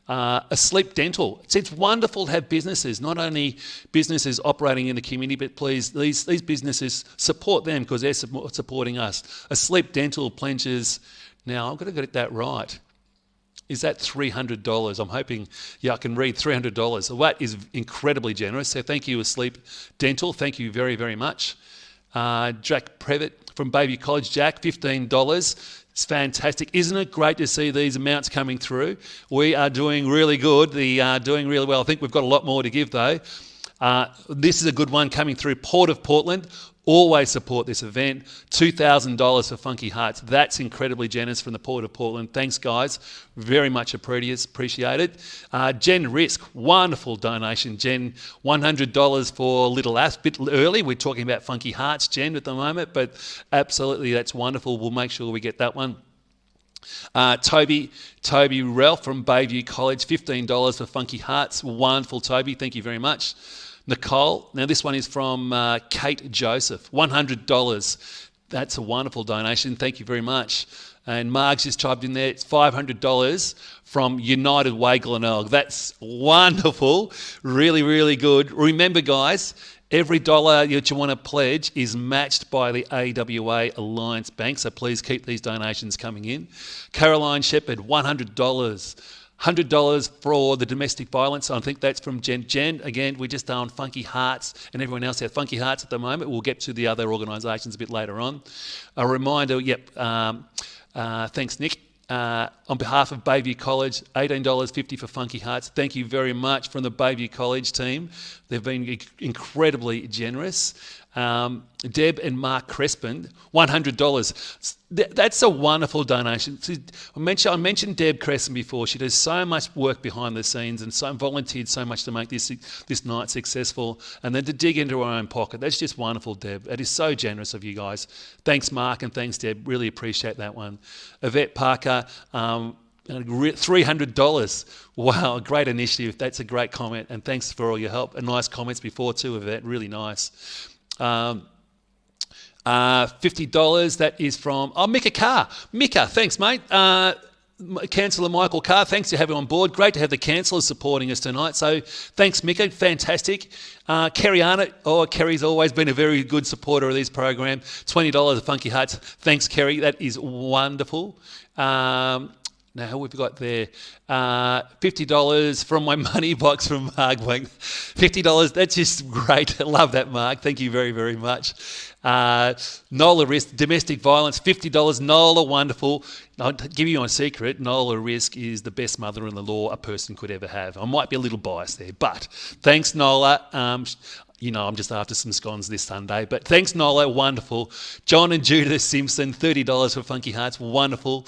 Asleep Dental. It's wonderful to have businesses, not only businesses operating in the community, but please, these businesses, support them because they're supporting us. Asleep Dental pledges, now I've got to get that right. Is that $300? I'm hoping, I can read $300. So that is incredibly generous. So thank you, Asleep Dental. Thank you very, very much. Jack Previtt from Bayview College. Jack, $15. It's fantastic. Isn't it great to see these amounts coming through? We are doing really good. We are doing really well. I think we've got a lot more to give though. This is a good one coming through. Port of Portland. Always support this event. $2,000 for Funky Hearts. That's incredibly generous from the Port of Portland. Thanks, guys. Very much appreciated. Jen Risk, wonderful donation. Jen, $100 for Little Ass. Bit early. We're talking about Funky Hearts, Jen, at the moment, but absolutely, that's wonderful. We'll make sure we get that one. Toby Ralph from Bayview College, $15 for Funky Hearts. Wonderful, Toby. Thank you very much. Nicole, now this one is from Kate Joseph, $100. That's a wonderful donation. Thank you very much. And Marg's just chimed in there. It's $500 from United Way Glenelg. That's wonderful. Really, really good. Remember, guys, every dollar that you want to pledge is matched by the AWA Alliance Bank, so please keep these donations coming in. Caroline Shepherd, $100. $100 for the domestic violence. I think that's from Jen. Jen, again, we're just on Funky Hearts and everyone else has Funky Hearts at the moment. We'll get to the other organisations a bit later on. A reminder, thanks, Nick. On behalf of Bayview College, $18.50 for Funky Hearts. Thank you very much from the Bayview College team. They've been incredibly generous. Deb and Mark Crespin, $100. That's a wonderful donation. I mentioned Deb Crespin before. She does so much work behind the scenes and volunteered so much to make this night successful, and then to dig into her own pocket. That's just wonderful, Deb. That is so generous of you guys. Thanks, Mark, and thanks, Deb. Really appreciate that one. Yvette Parker, $300. Wow, a great initiative. That's a great comment, and thanks for all your help and nice comments before too, Yvette. Really nice. $50. That is from Mika Carr. Mika, thanks, mate. Councillor Michael Carr, thanks to have you on board. Great to have the councillors supporting us tonight. So thanks, Mika. Fantastic. Kerry Arnott. Kerry's always been a very good supporter of this program. $20 of Funky Hearts. Thanks, Kerry. That is wonderful. Now, we've got there $50 from my money box from Mark Wang. $50, that's just great. I love that, Mark. Thank you very, very much. Nola Risk, domestic violence, $50. Nola, wonderful. I'll give you my secret. Nola Risk is the best mother-in-law a person could ever have. I might be a little biased there, but thanks, Nola. I'm just after some scones this Sunday, but thanks, Nola. Wonderful. John and Judith Simpson, $30 for Funky Hearts. Wonderful.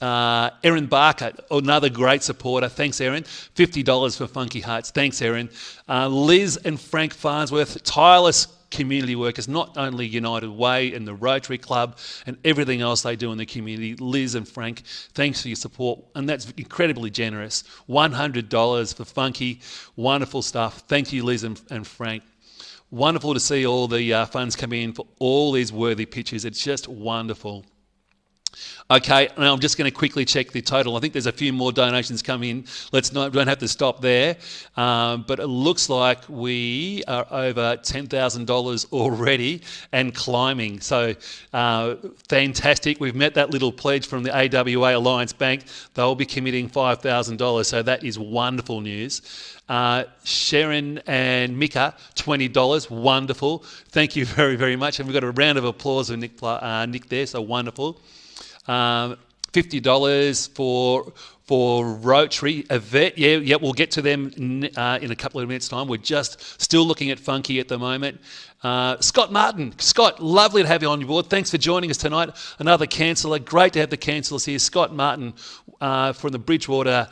Erin Barker, another great supporter. Thanks, Erin. $50 for Funky Hearts. Thanks, Erin. Liz and Frank Farnsworth, tireless community workers, not only United Way and the Rotary Club and everything else they do in the community. Liz and Frank, thanks for your support, and that's incredibly generous. $100 for Funky. Wonderful stuff. Thank you, Liz and Frank. Wonderful to see all the funds come in for all these worthy pitches. It's just wonderful. Okay, now I'm just going to quickly check the total. I think there's a few more donations come in. Don't have to stop there. But it looks like we are over $10,000 already and climbing. So fantastic. We've met that little pledge from the AWA Alliance Bank. They'll be committing $5,000. So that is wonderful news. Sharon and Mika, $20. Wonderful. Thank you very, very much. And we've got a round of applause for Nick there. So wonderful. $50 for Rotary Yvette. Yeah, we'll get to them in a couple of minutes' time. We're just still looking at Funky at the moment. Scott Martin. Scott, lovely to have you on board. Thanks for joining us tonight. Another councillor. Great to have the councillors here. Scott Martin from the Bridgewater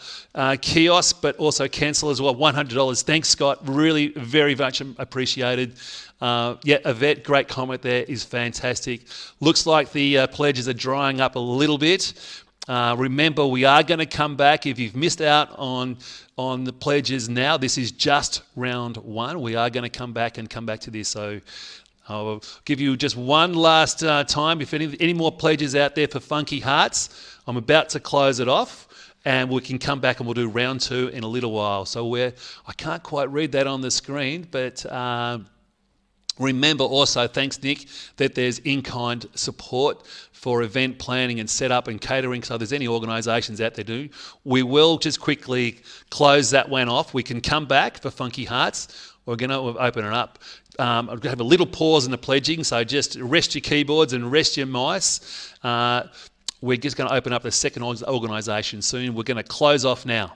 kiosk, but also councillor as well. $100. Thanks, Scott. Really very much appreciated. Yvette, great comment there, is fantastic. Looks like the pledges are drying up a little bit. Remember, we are going to come back. If you've missed out on the pledges now, this is just round one. We are going to come back to this. So I'll give you just one last time. If any more pledges out there for Funky Hearts, I'm about to close it off. and we can come back and we'll do round 2 in a little while. So I can't quite read that on the screen, but remember also, thanks Nick, that there's in-kind support for event planning and setup and catering. So if there's any organisations out there do, we will just quickly close that one off. We can come back for Funky Hearts. We're going to open it up. I'm going to have a little pause in the pledging, so just rest your keyboards and rest your mice. We're just going to open up the second organisation soon. We're going to close off now,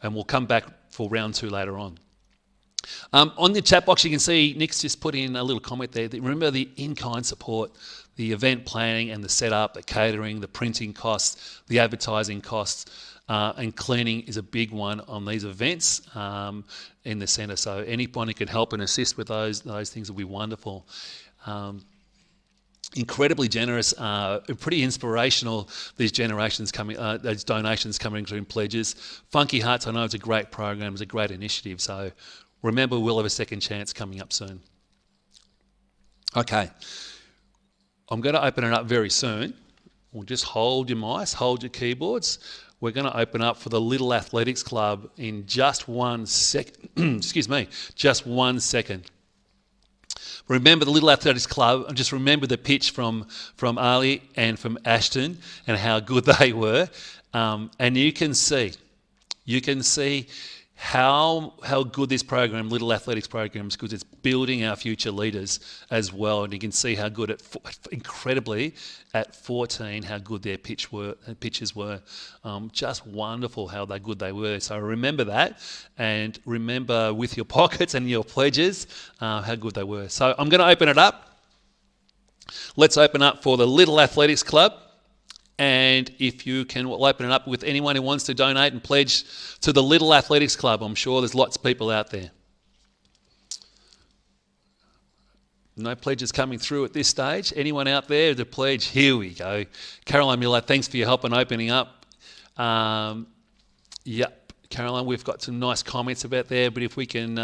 and we'll come back for round 2 later on. On the chat box, you can see Nick's just put in a little comment there. Remember the in-kind support, the event planning and the setup, the catering, the printing costs, the advertising costs, and cleaning is a big one on these events in the centre. So anyone who can help and assist with those things will be wonderful. Incredibly generous, pretty inspirational. These donations coming through in pledges. Funky Hearts, I know it's a great program, it's a great initiative. So remember, we'll have a second chance coming up soon. Okay, I'm going to open it up very soon. We'll just hold your mice, hold your keyboards. We're going to open up for the Little Athletics Club in just 1 second. Excuse me, just 1 second. Remember the Little Athletics Club, and just remember the pitch from Ali and from Ashton and how good they were. And you can see how good this program, Little Athletics program, is because it's building our future leaders as well. And you can see how good incredibly at 14, how good their pitches were. Just wonderful how good they were. So remember that, and remember with your pockets and your pledges how good they were. So I'm going to open it up. Let's open up for the Little Athletics Club. And if you can, we'll open it up with anyone who wants to donate and pledge to the Little Athletics Club. I'm sure there's lots of people out there. No pledges coming through at this stage. Anyone out there to pledge? Here we go. Caroline Miller, thanks for your help in opening up. Yep, Caroline, we've got some nice comments about there, but if we can,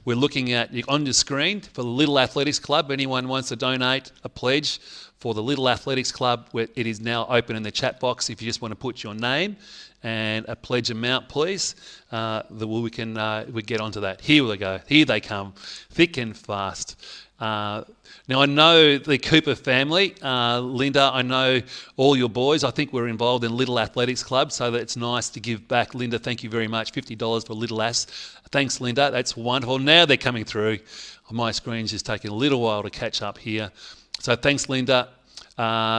we're looking at on the screen for the Little Athletics Club. Anyone wants to donate a pledge for the Little Athletics Club, where it is now open in the chat box. If you just want to put your name and a pledge amount, please, we get onto that. Here we go. Here they come, thick and fast. Now, I know the Cooper family, Linda, I know all your boys. I think we're involved in Little Athletics Club, so that it's nice to give back. Linda, thank you very much. $50 for Little Ass. Thanks, Linda. That's wonderful. Now they're coming through. My screen's just taking a little while to catch up here. So thanks, Linda.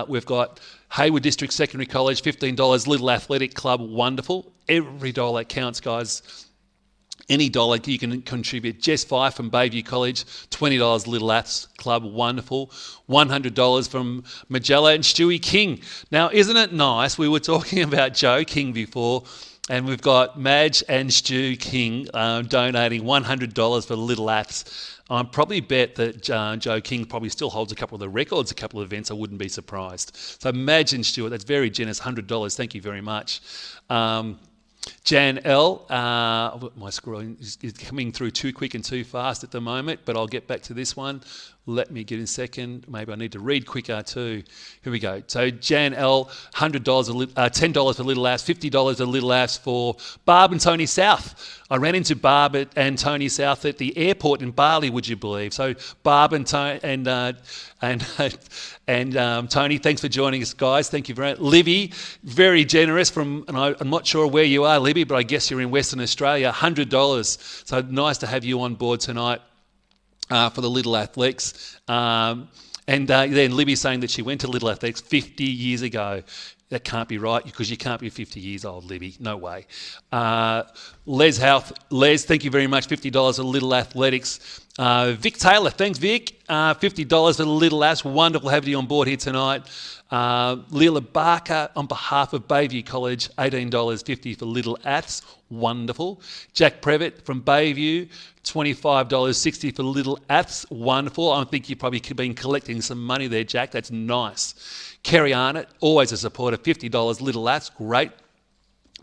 We've got Hayward District Secondary College, $15, Little Athletic Club, wonderful. Every dollar counts, guys. Any dollar you can contribute. Jess Fife from Bayview College, $20, Little Aths Club, wonderful. $100 from Magella and Stewie King. Now, isn't it nice? We were talking about Joe King before, and we've got Madge and Stu King donating $100 for Little Aths. I probably bet that Joe King probably still holds a couple of the records, a couple of events. I wouldn't be surprised. So Madge and Stuart, that's very generous, $100. Thank you very much. Jan L, my screen is coming through too quick and too fast at the moment, but I'll get back to this one. Let me get in a second. Maybe I need to read quicker too. Here we go. So Jan L, $100, $10 for Little Ass, $50 for Little Ass for Barb and Tony South. I ran into Barb and Tony South at the airport in Bali, would you believe? So Barb and Tony Tony, thanks for joining us, guys. Thank you very much. Libby, very generous and I'm not sure where you are, Libby, but I guess you're in Western Australia. $100. So nice to have you on board tonight. For the Little Athletics. And then Libby saying that she went to Little Athletics 50 years ago. That can't be right because you can't be 50 years old, Libby. No way. Les, thank you very much. $50 for Little Athletics. Vic Taylor, thanks, Vic. $50 for the Little Ass. Wonderful having you on board here tonight. Leela Barker on behalf of Bayview College, $18.50 for Little Aths. Wonderful. Jack Previtt from Bayview, $25.60 for Little Aths. Wonderful. I think you've probably been collecting some money there, Jack. That's nice. Kerry Arnott, always a supporter, $50 Little Aths. Great.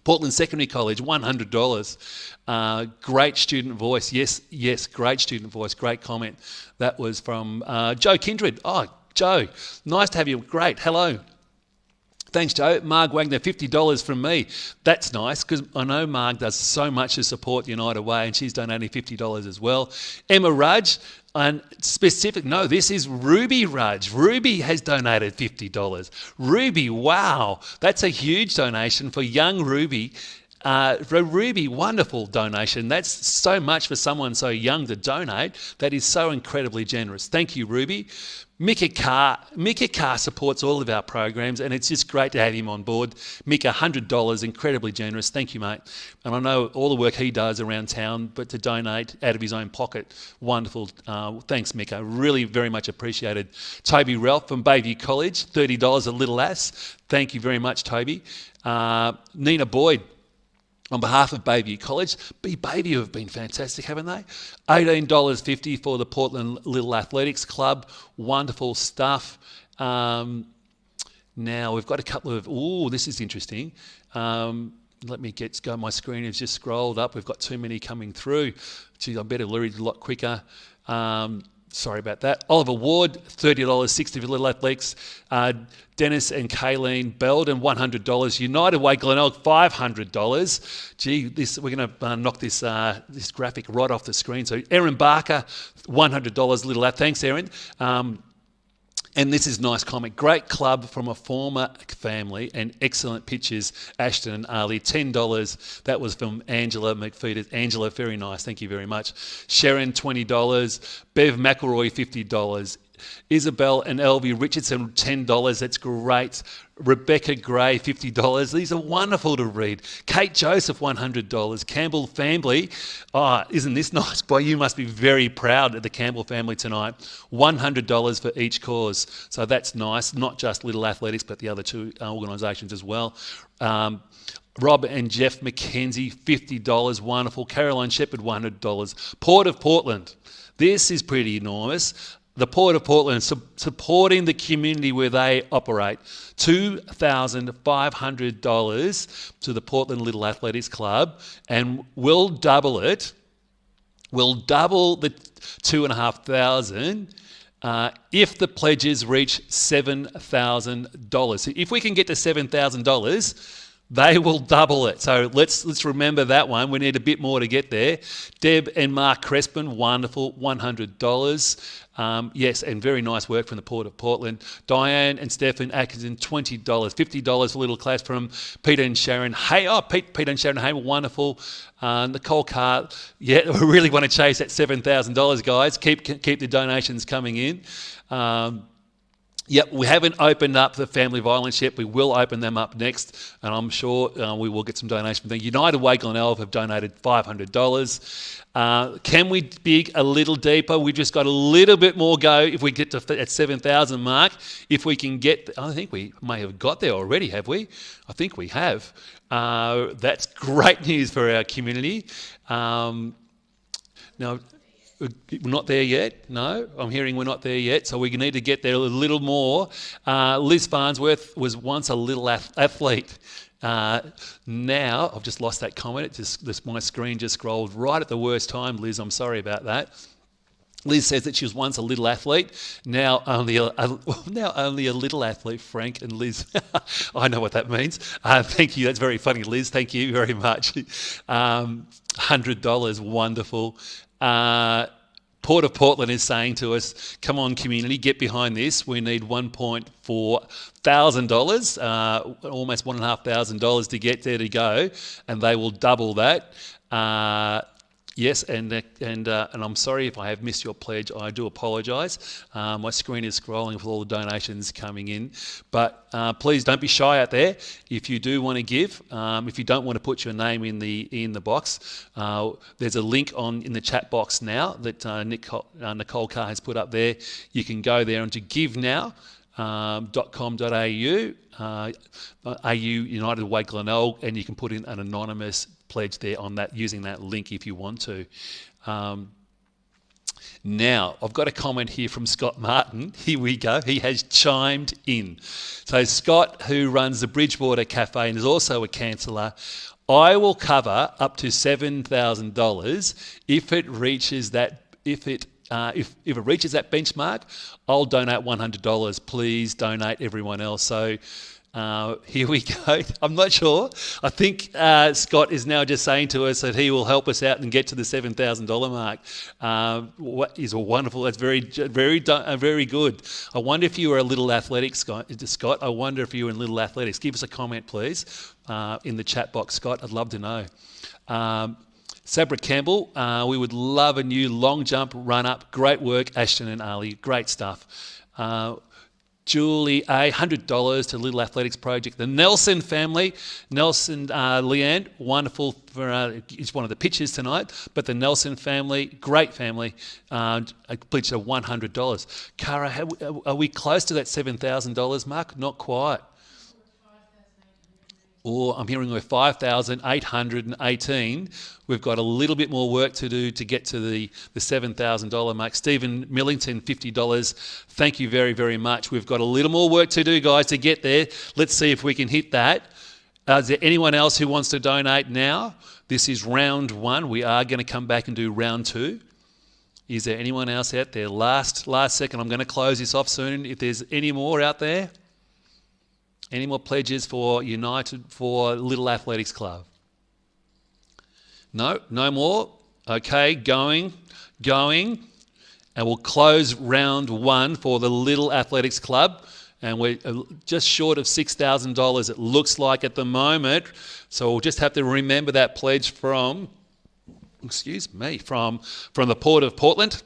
Portland Secondary College, $100. Great student voice. Yes, great student voice. Great comment. That was from Joe Kindred. Oh, Joe, nice to have you. Great. Hello. Thanks, Joe. Marg Wagner, $50 from me. That's nice because I know Marg does so much to support United Way, and she's donating $50 as well. Emma Rudge, and specific, no, this is Ruby Rudge. Ruby has donated $50. Ruby, wow, that's a huge donation for young Ruby. Ruby, wonderful donation. That's so much for someone so young to donate. That is so incredibly generous. Thank you, Ruby. Mika Carr supports all of our programs, and it's just great to have him on board. Mika, $100, incredibly generous. Thank you, mate. And I know all the work he does around town, but to donate out of his own pocket, wonderful. Thanks, Mika. Really very much appreciated. Toby Ralph from Bayview College, $30, a little ass. Thank you very much, Toby. Nina Boyd, on behalf of Bayview College, Bayview have been fantastic, haven't they? $18.50 for the Portland Little Athletics Club. Wonderful stuff. Now we've got a couple of, this is interesting. Let me go. My screen has just scrolled up. We've got too many coming through. Gee, I better read a lot quicker. Sorry about that. Oliver Ward, $30.60 for Little Athletics. Dennis and Kayleen Belden, $100. United Way Glenelg, $500. Gee, we're going to knock this graphic right off the screen. So Erin Barker, $100. Little thanks, Erin. And this is a nice comment. Great club from a former family and excellent pictures, Ashton and Ali. $10. That was from Angela McFeeters. Angela, very nice. Thank you very much. Sharon, $20. Bev McElroy, $50. Isabel and Elvie Richardson, $10. That's great. Rebecca Gray, $50. These are wonderful to read. Kate Joseph, $100. Campbell family. Isn't this nice? Boy, you must be very proud of the Campbell family tonight. $100 for each cause. So that's nice. Not just Little Athletics, but the other two organisations as well. Rob and Jeff McKenzie, $50. Wonderful. Caroline Shepherd, $100. Port of Portland. This is pretty enormous. The Port of Portland supporting the community where they operate. $2,500 to the Portland Little Athletics Club, and we'll double it. We'll double the $2,500 if the pledges reach $7,000. So if we can get to $7,000, they will double it. So let's remember that one. We need a bit more to get there. Deb and Mark Crespin, wonderful, $100. Yes, and very nice work from the Port of Portland. Diane and Stefan Atkinson, $20. $50 for Little Class from Peter and Sharon. Peter and Sharon Hay, wonderful. Nicole Carr, we really want to chase that $7,000, guys. Keep the donations coming in. Yep, we haven't opened up the family violence yet. We will open them up next, and I'm sure we will get some donations from them. United Way Glenelg have donated $500. Can we dig a little deeper? We've just got a little bit more go if we get to that 7,000 mark. If we can get, I think we may have got there already, have we? I think we have. That's great news for our community. Now, we're not there yet. No, I'm hearing we're not there yet. So we need to get there a little more. Liz Farnsworth was once a little athlete. Now, I've just lost that comment. My screen just scrolled right at the worst time, Liz. I'm sorry about that. Liz says that she was once a little athlete, now only a little athlete. Frank and Liz, I know what that means. Thank you. That's very funny, Liz. Thank you very much. $100, wonderful. Port of Portland is saying to us, come on community, get behind this. We need $1.4 thousand, almost $1,500 to get there to go, and they will double that. Yes, and I'm sorry if I have missed your pledge. I do apologise. My screen is scrolling with all the donations coming in. But please don't be shy out there. If you do want to give, if you don't want to put your name in the box, there's a link in the chat box now that Nicole Carr has put up there. You can go there and to give now. .com.au, AU United Way Glenelg, and you can put in an anonymous pledge there on that using that link if you want to. Now, I've got a comment here from Scott Martin. Here we go. He has chimed in. So Scott, who runs the Bridgewater Cafe and is also a counsellor, I will cover up to $7,000 if it reaches that. If it reaches that benchmark, I'll donate $100. Please donate, everyone else. So Here we go. I'm not sure. I think Scott is now just saying to us that he will help us out and get to the $7,000 mark. What is wonderful. That's very good. I wonder if you were a little athletic, Scott. I wonder if you were in little athletics. Give us a comment, please, in the chat box, Scott. I'd love to know. Sabra Campbell, we would love a new long jump run up. Great work, Ashton and Ali. Great stuff. Julie A, $100 to Little Athletics Project. The Nelson family, Nelson, Leanne, wonderful for it's one of the pictures tonight. But the Nelson family, great family, pledged to $100. Cara, are we close to that $7,000 mark? Not quite. Or I'm hearing we're 5,818. We've got a little bit more work to do to get to the $7,000 mark. Stephen Millington, $50. Thank you very, very much. We've got a little more work to do, guys, to get there. Let's see if we can hit that. Is there anyone else who wants to donate now? This is round one. We are going to come back and do round two. Is there anyone else out there? Last second. I'm going to close this off soon. If there's any more out there. Any more pledges for Little Athletics Club? No more? Okay, going. And we'll close round one for the Little Athletics Club. And we're just short of $6,000, it looks like at the moment. So we'll just have to remember that pledge from the Port of Portland.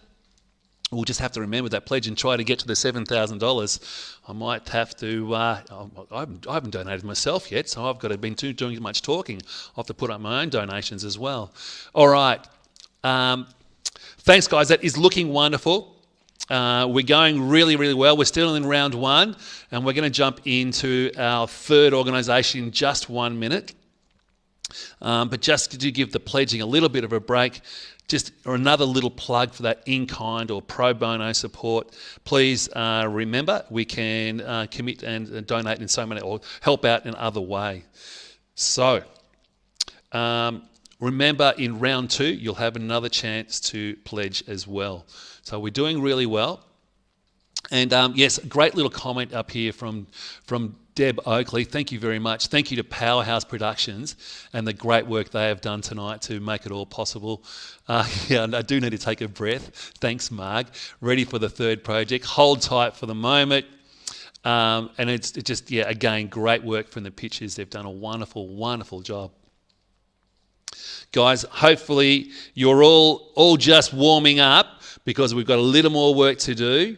We'll just have to remember that pledge and try to get to the $7,000. I might have to, I haven't donated myself yet, so I've got to been doing much talking. I'll have to put up my own donations as well. All right. Thanks, guys. That is looking wonderful. We're going really, really well. We're still in round one, and we're going to jump into our third organisation in just 1 minute. But just to give the pledging a little bit of a break, or another little plug for that in-kind or pro bono support. Please remember, we can commit and donate in so many, or help out in other way. So remember, in round two, you'll have another chance to pledge as well. So we're doing really well. And yes, great little comment up here from Deb Oakley. Thank you very much. Thank you to Powerhouse Productions and the great work they have done tonight to make it all possible. Yeah, I do need to take a breath. Thanks, Marg. Ready for the third project. Hold tight for the moment. And it's just, yeah, again, great work from the pitchers. They've done a wonderful, wonderful job. Guys, hopefully you're all just warming up, because we've got a little more work to do.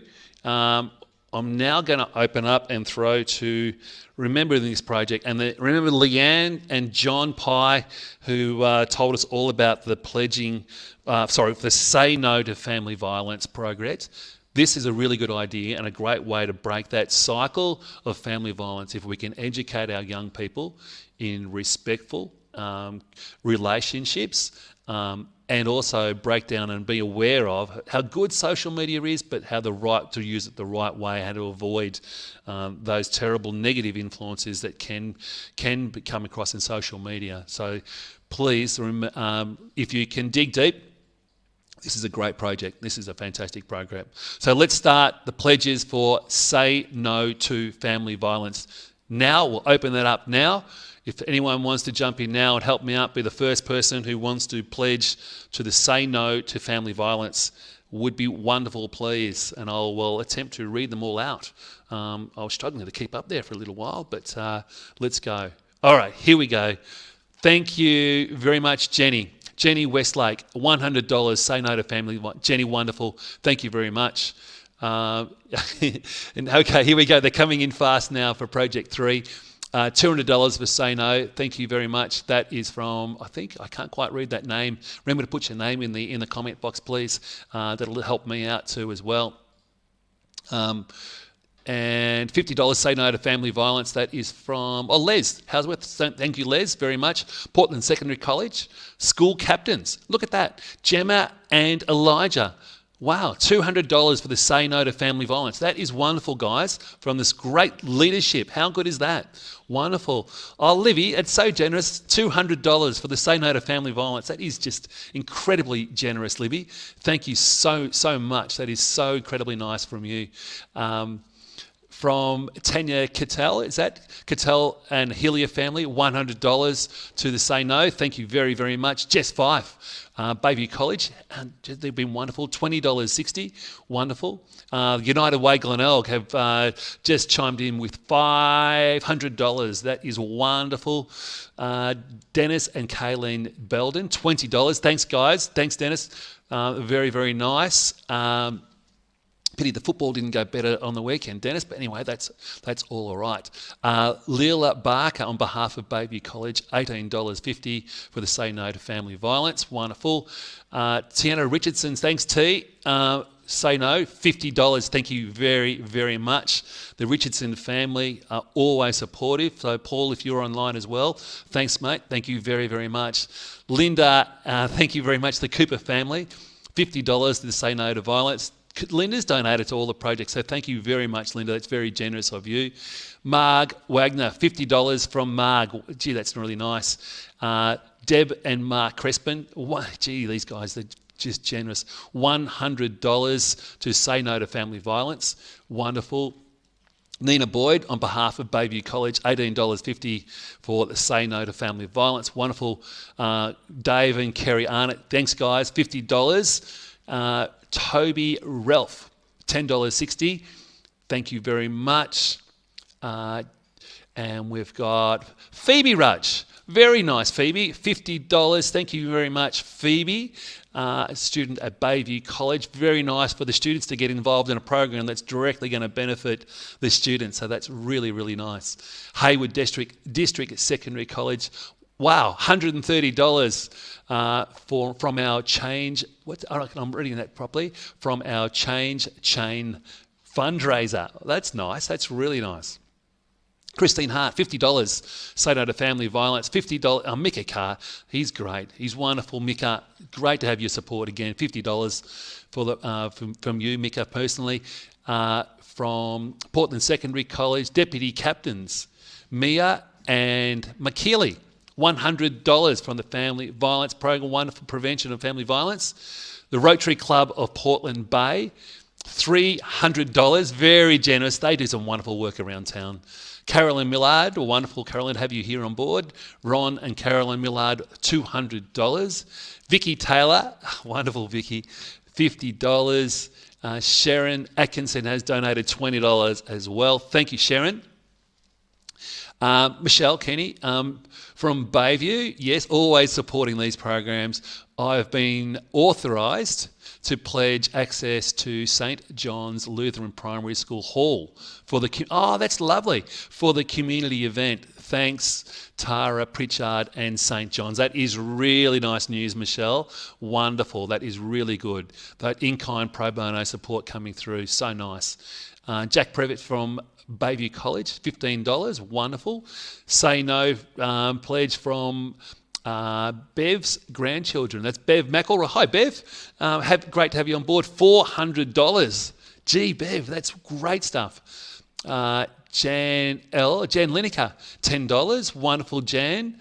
I'm now going to open up and throw to Remember This Project. And remember Leanne and John Pye, who told us all about the pledging, the Say No to Family Violence progress. This is a really good idea and a great way to break that cycle of family violence if we can educate our young people in respectful relationships, and also break down and be aware of how good social media is, but how to use it the right way, how to avoid those terrible negative influences that can come across in social media. So please, if you can dig deep, this is a great project. This is a fantastic program. So let's start the pledges for Say No to Family Violence. Now, we'll open that up now. If anyone wants to jump in now and help me out, be the first person who wants to pledge to the Say No to Family Violence, would be wonderful, please. And I will attempt to read them all out. I was struggling to keep up there for a little while, but let's go. All right, here we go. Thank you very much, Jenny. Jenny Westlake, $100, Say No to Family Violence. Jenny, wonderful. Thank you very much. And okay, here we go. They're coming in fast now for Project 3. $200 for Say No. Thank you very much. That is from, I can't quite read that name. Remember to put your name in the comment box, please. That'll help me out too as well. And $50, Say No to Family Violence. That is from Les Houseworth. Thank you, Les, very much. Portland Secondary College. School captains. Look at that. Gemma and Elijah. Wow, $200 for the Say No to Family Violence. That is wonderful, guys, from this great leadership. How good is that? Wonderful. Oh, Livy, it's so generous. $200 for the Say No to Family Violence. That is just incredibly generous, Livy. Thank you so much. That is so incredibly nice from you. from Tanya Cattell. Is that Cattell and Helia family? $100 to the Say No. Thank you very, very much. Jess Fife, Bayview College. They've been wonderful. $20.60. Wonderful. United Way Glenelg have just chimed in with $500. That is wonderful. Dennis and Kayleen Belden, $20. Thanks, guys. Thanks, Dennis. Very, very nice. Pity the football didn't go better on the weekend, Dennis. But anyway, that's all right. Leela Barker on behalf of Bayview College, $18.50 for the Say No to Family Violence. Wonderful. Tiana Richardson, thanks T. Say No, $50. Thank you very, very much. The Richardson family are always supportive. So Paul, if you're online as well, thanks mate. Thank you very, very much. Linda, thank you very much. The Cooper family, $50 to the Say No to Violence. Linda's donated to all the projects, so thank you very much, Linda. That's very generous of you. Marg Wagner, $50 from Marg. Gee, that's really nice. Deb and Mark Crespin. Gee, these guys, they're just generous. $100 to Say No to Family Violence. Wonderful. Nina Boyd, on behalf of Bayview College, $18.50 for the Say No to Family Violence. Wonderful. Dave and Kerry Arnott, thanks guys, $50. Toby Ralph, $10.60. Thank you very much. And we've got Phoebe Rudge. Very nice, Phoebe. $50. Thank you very much, Phoebe. A student at Bayview College. Very nice for the students to get involved in a program that's directly going to benefit the students. So that's really, really nice. Hayward District Secondary College. Wow, $130 from our Change. I reckon I'm reading that properly. From our Change Chain fundraiser. That's nice. That's really nice. Christine Hart, $50. Say No to Family Violence. $50. Mika Carr, he's great. He's wonderful, Mika. Great to have your support again. $50 for the from you, Mika, personally. From Portland Secondary College, Deputy Captains Mia and McKeely. $100 from the Family Violence Program, wonderful prevention of family violence. The Rotary Club of Portland Bay, $300, very generous. They do some wonderful work around town. Carolyn Millard, wonderful Carolyn, have you here on board. Ron and Carolyn Millard, $200. Vicky Taylor, wonderful Vicky, $50. Sharon Atkinson has donated $20 as well. Thank you, Sharon. Michelle Kenny from Bayview, yes, always supporting these programs. I've been authorised to pledge access to St John's Lutheran Primary School Hall for the that's lovely, for the community event. Thanks, Tara Pritchard and St John's. That is really nice news, Michelle. Wonderful. That is really good. That in-kind pro bono support coming through. So nice. Jack Previtt from Bayview College, $15. Wonderful. Say No pledge from Bev's grandchildren. That's Bev McElroy. Hi, Bev. Great to have you on board. $400. Gee, Bev, that's great stuff. Jan Lineker, $10. Wonderful, Jan.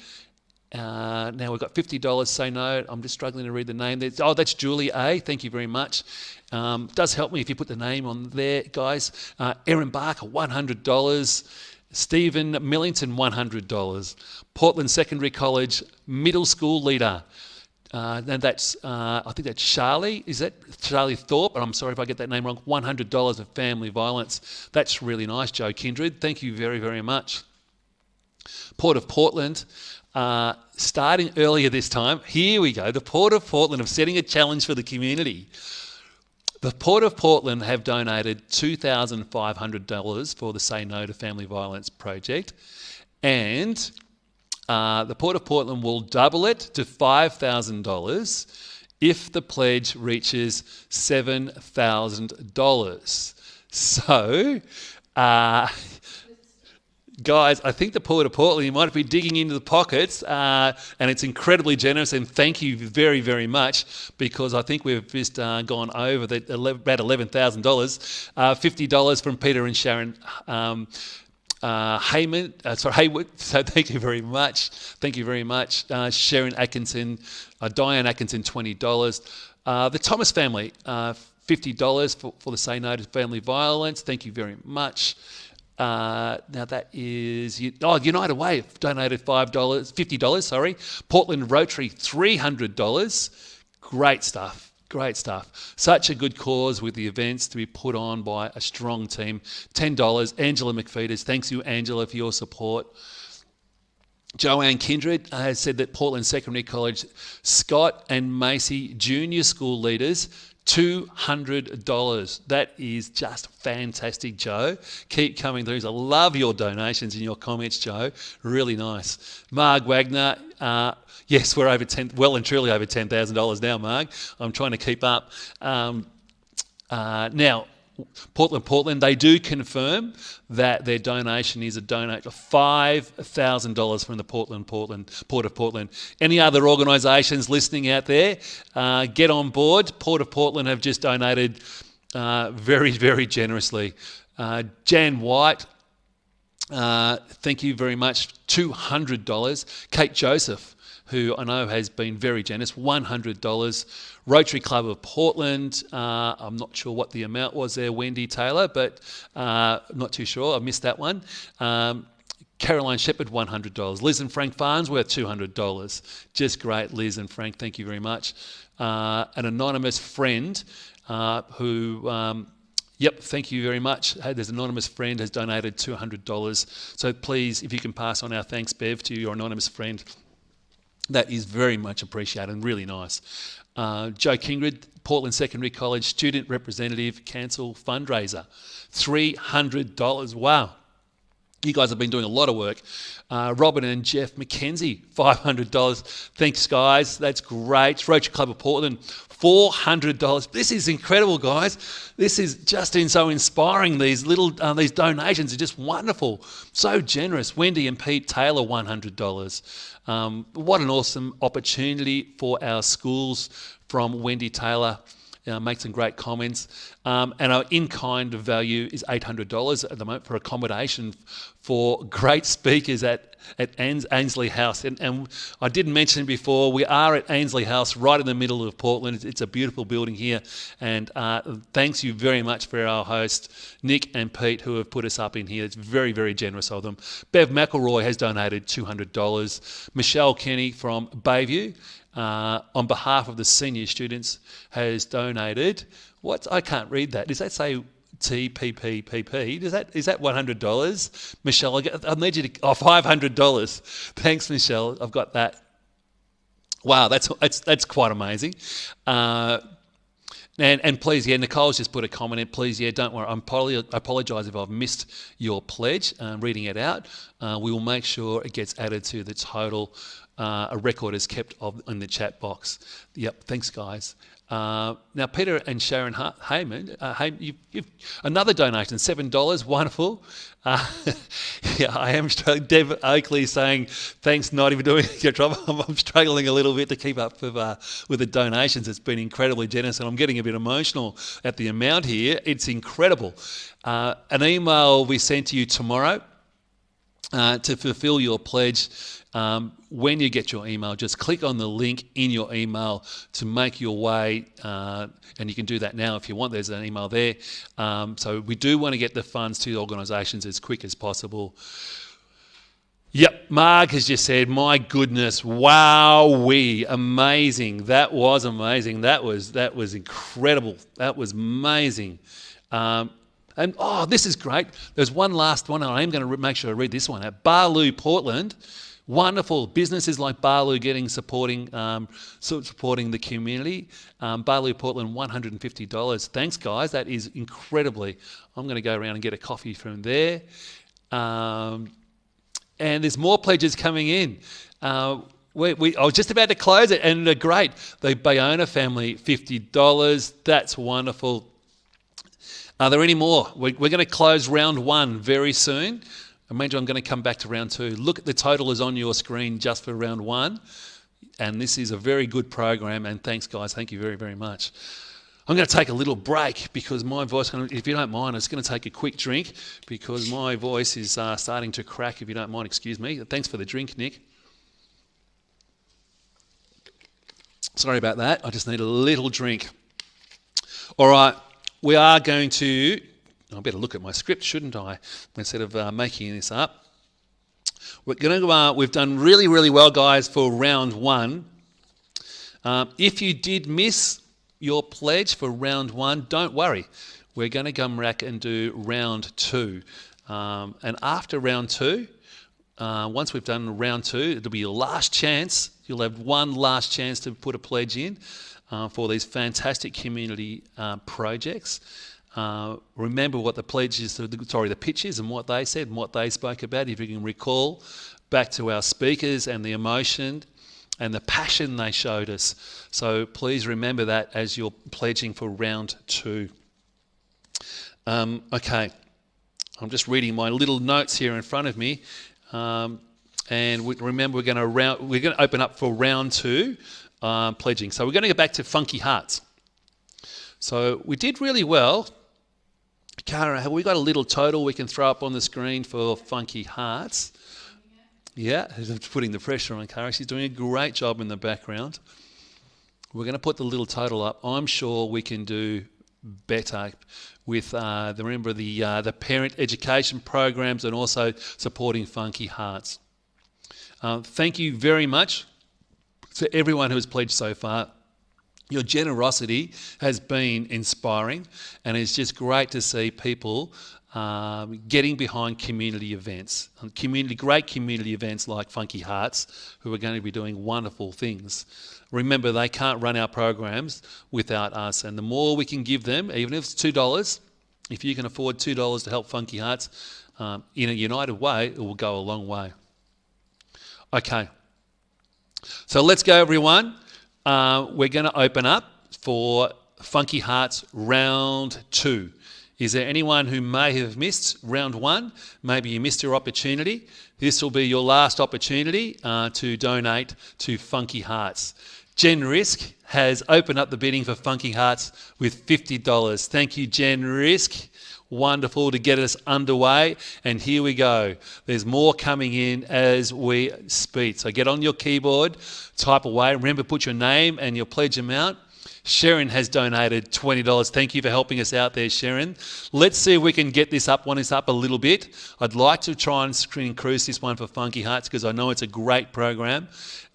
Now we've got $50. Say No. I'm just struggling to read the name. That's Julie A. Thank you very much. Does help me if you put the name on there, guys. Erin Barker, $100. Stephen Millington, $100. Portland Secondary College middle school leader. And that's, I think that's Charlie. Is that Charlie Thorpe? I'm sorry if I get that name wrong. $100 of family violence. That's really nice, Joe Kindred. Thank you very, very much. Port of Portland. Starting earlier this time, here we go. The Port of Portland are setting a challenge for the community. The Port of Portland have donated $2,500 for the Say No to Family Violence project, and the Port of Portland will double it to $5,000 if the pledge reaches $7,000. So, guys, I think the Port of Portland, you might be digging into the pockets, and it's incredibly generous, and thank you very, very much, because I think we've just gone over about $11,000. $50 from Peter and Sharon Haywood. So thank you very much. Thank you very much. Sharon Atkinson, Diane Atkinson, $20. The Thomas family, $50 for the Say No to Family Violence. Thank you very much. Now that is United Way have donated $50. Sorry, Portland Rotary $300. Great stuff. Great stuff. Such a good cause with the events to be put on by a strong team. $10. Angela McFeeters. Thanks you, Angela, for your support. Joanne Kindred has said that Portland Secondary College Scott and Macy Junior School leaders $200. That is just fantastic, Joe. Keep coming through. I love your donations and your comments, Joe. Really nice. Marg Wagner, yes, we're over well and truly over $10,000 now, Marg. I'm trying to keep up. Now, Portland, they do confirm that their donation is a donate of $5,000 from the Port of Portland. Any other organisations listening out there, get on board. Port of Portland have just donated very, very generously. Jan White, thank you very much, $200. Kate Joseph, who I know has been very generous, $100. Rotary Club of Portland, I'm not sure what the amount was there, Wendy Taylor, but I'm not too sure. I missed that one. Caroline Shepherd, $100. Liz and Frank Farnsworth, $200. Just great, Liz and Frank, thank you very much. An anonymous friend who... Yep, thank you very much. There's an anonymous friend has donated $200. So please, if you can pass on our thanks, Bev, to your anonymous friend, that is very much appreciated and really nice. Joe Kingred, Portland Secondary College Student Representative Council Fundraiser, $300. Wow. You guys have been doing a lot of work. Robin and Jeff McKenzie, $500. Thanks, guys. That's great. Rotary Club of Portland, $400. This is incredible, guys. This is just so inspiring. These little these donations are just wonderful. So generous. Wendy and Pete Taylor, $100. What an awesome opportunity for our schools from Wendy Taylor. Make some great comments. And our in-kind value is $800 at the moment for accommodation for great speakers at Ainsley House. And I didn't mention before, we are at Ainsley House right in the middle of Portland. It's a beautiful building here. And thanks you very much for our host, Nick and Pete, who have put us up in here. It's very, very generous of them. Bev McElroy has donated $200. Michelle Kenny from Bayview, on behalf of the senior students, has donated, I can't read that. Does that say TPPPP? Is that $100? Michelle, I need you to, $500. Thanks, Michelle. I've got that. Wow, that's quite amazing. And please, Nicole's just put a comment in. Please, don't worry. I apologise if I've missed your pledge. Reading it out, we will make sure it gets added to the total. A record is kept in the chat box. Yep, thanks, guys. Now, Peter and Sharon Heyman, you've another donation, $7, wonderful. Yeah, I am struggling. Deb Oakley saying, thanks, not even doing your job. I'm struggling a little bit to keep up with the donations. It's been incredibly generous, and I'm getting a bit emotional at the amount here. It's incredible. An email will be sent to you tomorrow to fulfill your pledge. When you get your email, just click on the link in your email to make your way, and you can do that now if you want. There's an email there. So we do want to get the funds to the organisations as quick as possible. Yep, Mark has just said, my goodness, wowee, amazing. That was amazing. That was incredible. That was amazing. And this is great. There's one last one, and I am going to make sure I read this one. At Barloo, Portland, wonderful businesses like Barloo supporting the community. Barloo, Portland, $150. Thanks, guys. That is incredibly. I'm going to go around and get a coffee from there. And there's more pledges coming in. I was just about to close it, and great. The Bayona family, $50. That's wonderful. Are there any more? We're going to close round one very soon. Imagine I'm going to come back to round two. Look, the total is on your screen just for round one. And this is a very good program. And thanks, guys. Thank you very, very much. I'm going to take a little break because my voice, if you don't mind, I'm just going to take a quick drink because my voice is starting to crack, if you don't mind. Excuse me. Thanks for the drink, Nick. Sorry about that. I just need a little drink. All right. We are going to I better look at my script, shouldn't I, instead of making this up. We've done really, really well, guys, for round one. If you did miss your pledge for round one, don't worry. We're going to come back and do round two. And after round two, once we've done round two, it'll be your last chance. You'll have one last chance to put a pledge in for these fantastic community projects. Remember what the pledge is, the pitch is, and what they said and what they spoke about. If you can recall back to our speakers and the emotion and the passion they showed us. So please remember that as you're pledging for round two. Okay, I'm just reading my little notes here in front of me, and remember we're going to open up for round two pledging. So we're going to go back to Funky Hearts. So we did really well. Cara, have we got a little total we can throw up on the screen for Funky Hearts? Yeah, putting the pressure on Cara. She's doing a great job in the background. We're going to put the little total up. I'm sure we can do better with the parent education programs and also supporting Funky Hearts. Thank you very much to everyone who has pledged so far. Your generosity has been inspiring, and it's just great to see people getting behind community events, great community events like Funky Hearts, who are going to be doing wonderful things. Remember, they can't run our programs without us, and the more we can give them, even if it's $2, if you can afford $2 to help Funky Hearts in a united way, it will go a long way. Okay, so let's go, everyone. We're going to open up for Funky Hearts round two. Is there anyone who may have missed round one? Maybe you missed your opportunity. This will be your last opportunity to donate to Funky Hearts. Jen Risk has opened up the bidding for Funky Hearts with $50. Thank you, Jen Risk. Wonderful to get us underway. And here we go. There's more coming in as we speak. So get on your keyboard, type away. Remember, put your name and your pledge amount. Sharon has donated $20. Thank you for helping us out there, Sharon. Let's see if we can get this up a little bit. I'd like to try and screen cruise this one for Funky Hearts because I know it's a great program.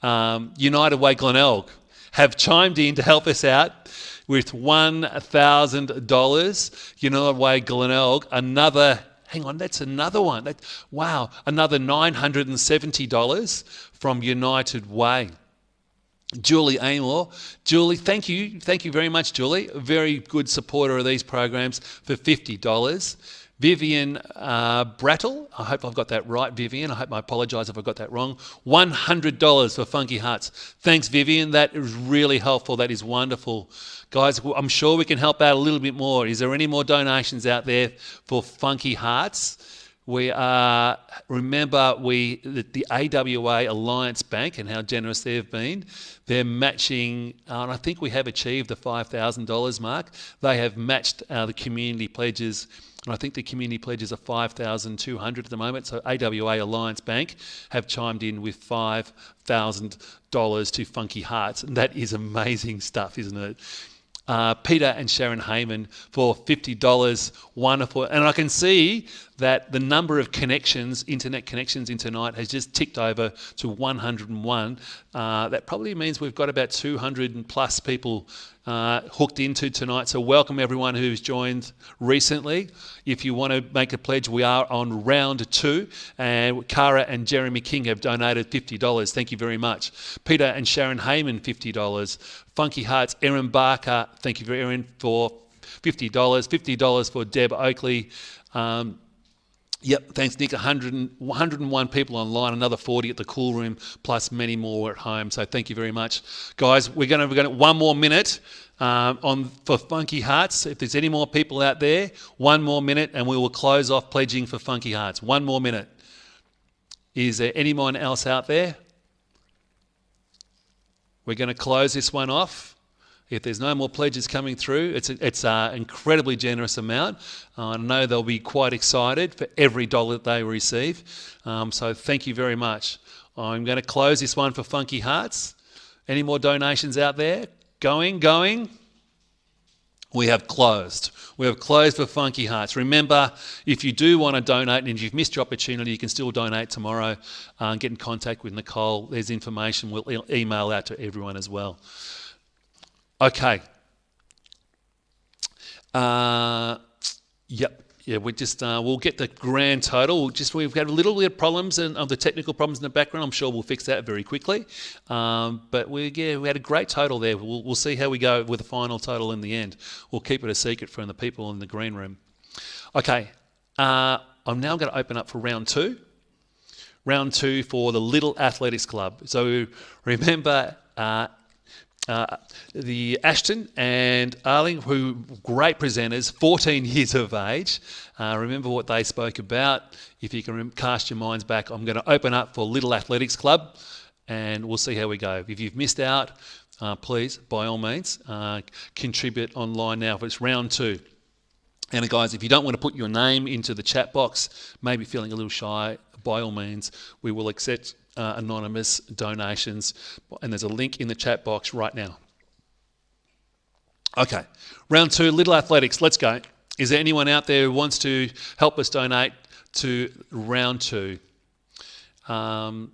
United Way Glenelg have chimed in to help us out with $1,000. United Way Glenelg, that's another one. Another $970 from United Way. Julie Amor. Julie, thank you very much, Julie. A very good supporter of these programs for $50. Vivian Brattle, I hope I've got that right, Vivian. I apologise if I got that wrong. $100 for Funky Hearts. Thanks, Vivian. That is really helpful. That is wonderful. Guys, I'm sure we can help out a little bit more. Is there any more donations out there for Funky Hearts? We remember the AWA Alliance Bank and how generous they've been. They're matching, and I think we have achieved the $5,000 mark. They have matched the community pledges, and I think the community pledges are $5,200 at the moment. So AWA Alliance Bank have chimed in with $5,000 to Funky Hearts, and that is amazing stuff, isn't it? Peter and Sharon Heyman for $50. Wonderful. And I can see that the number of internet connections in tonight has just ticked over to 101. That probably means we've got about 200 plus people hooked into tonight. So welcome everyone who's joined recently. If you want to make a pledge, we are on round two. And Cara and Jeremy King have donated $50. Thank you very much. Peter and Sharon Heyman, $50. Funky Hearts, Erin Barker, thank you, Erin, for $50. $50 for Deb Oakley. Thanks, Nick. 101 people online, another 40 at the cool room, plus many more at home. So thank you very much, guys. We're going to 1 more minute for Funky Hearts. If there's any more people out there, 1 more minute, and we will close off pledging for Funky Hearts. 1 more minute. Is there anyone else out there? We're going to close this one off. If there's no more pledges coming through, it's an incredibly generous amount. I know they'll be quite excited for every dollar that they receive. So thank you very much. I'm going to close this one for Funky Hearts. Any more donations out there? Going. we have closed. We have closed for Funky Hearts. Remember, if you do want to donate and if you've missed your opportunity, you can still donate tomorrow. Get in contact with Nicole. There's information we'll email out to everyone as well. Okay. Yep. Yeah, we just we'll get the grand total. We've had a little bit of problems and of the technical problems in the background. I'm sure we'll fix that very quickly. But we had a great total there. We'll see how we go with the final total in the end. We'll keep it a secret from the people in the green room. Okay, I'm now going to open up for round two. Round two for the Little Athletics Club. So remember. The Ashton and Arling, who great presenters, 14 years of age. Remember what they spoke about. If you can cast your minds back, I'm going to open up for Little Athletics Club and we'll see how we go. If you've missed out, please, by all means, contribute online now. It's round two. And guys, if you don't want to put your name into the chat box, maybe feeling a little shy, by all means, we will accept anonymous donations, and there's a link in the chat box right now. Okay, round two, Little Athletics, let's go. Is there anyone out there who wants to help us donate to round two? Yep,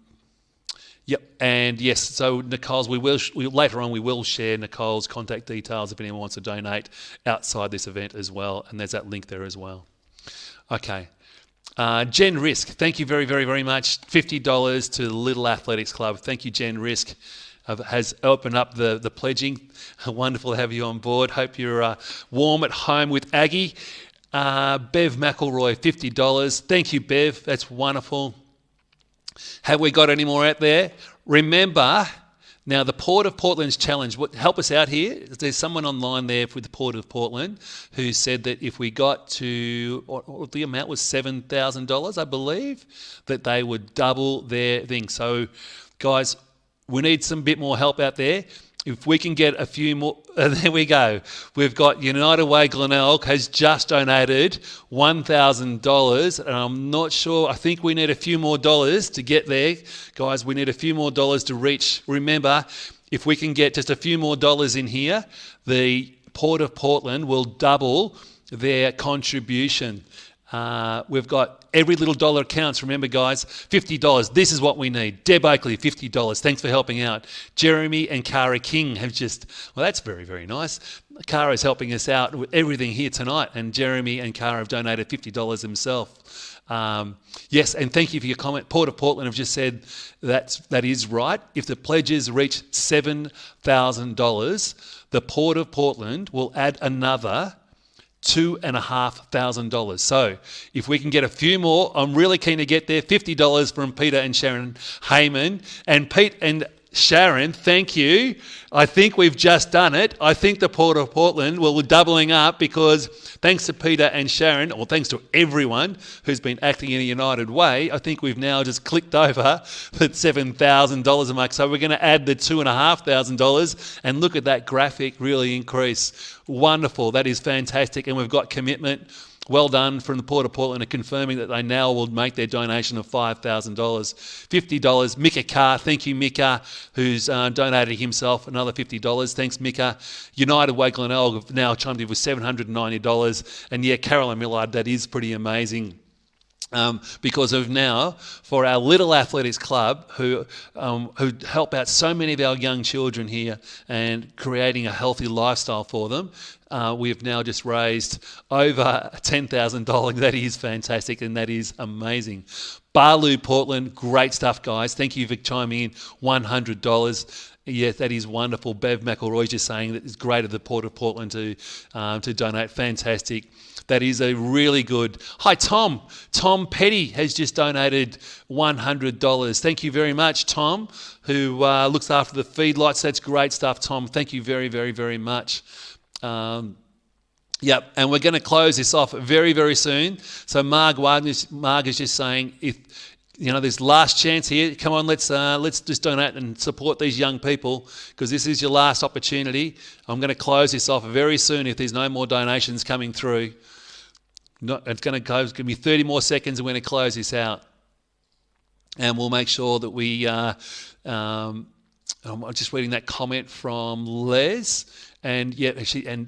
and yes, so Nicole's, later on we will share Nicole's contact details if anyone wants to donate outside this event as well, and there's that link there as well. Okay. Jen Risk, thank you very, very, very much. $50 to the Little Athletics Club. Thank you, Jen Risk. Has opened up the pledging. Wonderful to have you on board. Hope you're warm at home with Aggie. Bev McElroy, $50. Thank you, Bev. That's wonderful. Have we got any more out there? Remember, now the Port of Portland's challenge, help us out here. There's someone online there with the Port of Portland who said that if we got to, what the amount was $7,000, I believe, that they would double their thing. So, guys, we need some bit more help out there. If we can get a few more, there we go. We've got United Way Glenelg has just donated $1,000, and I'm not sure. I think we need a few more dollars to get there, guys. We need a few more dollars to reach. Remember, if we can get just a few more dollars in here, the Port of Portland will double their contribution. We've got every little dollar counts. Remember, guys, $50. This is what we need. Deb Oakley, $50. Thanks for helping out. Jeremy and Cara King have just, well, that's very, very nice. Cara is helping us out with everything here tonight, and Jeremy and Cara have donated $50 themselves. Yes, and thank you for your comment. Port of Portland have just said that is right. If the pledges reach $7,000, the Port of Portland will add another $2,500. So if we can get a few more, I'm really keen to get there. $50 from Peter and Sharon Heyman. And Pete and Sharon, thank you. I think we've just done it. I think the Port of Portland, well, we're doubling up because thanks to Peter and Sharon, or thanks to everyone who's been acting in a united way, I think we've now just clicked over the $7,000 mark. So we're going to add the $2,500 and look at that graphic really increase. Wonderful. That is fantastic. And we've got commitment. Well done from the Port of Portland confirming that they now will make their donation of $5,000. $50. Mika Carr, thank you, Mika, who's donated himself another $50. Thanks, Mika. United Way Glenelg have now chimed in with $790. And yeah, Carolyn Millard, that is pretty amazing. Because of now, for our Little Athletics Club, who help out so many of our young children here and creating a healthy lifestyle for them, we have now just raised over $10,000. That is fantastic and that is amazing. Barloo Portland, great stuff, guys. Thank you for chiming in. $100. Yes, that is wonderful. Bev McElroy just saying that it's great of the Port of Portland to donate. Fantastic. That is a really good. Hi, Tom. Tom Petty has just donated $100. Thank you very much, Tom, who looks after the feedlots. That's great stuff, Tom. Thank you very, very, very much. Yep, and we're going to close this off very, very soon. So Marg is just saying, if you know, there's last chance here. Come on, let's just donate and support these young people because this is your last opportunity. I'm going to close this off very soon if there's no more donations coming through. It's going to be 30 more seconds and we're going to close this out. And we'll make sure that we, I'm just reading that comment from Les. And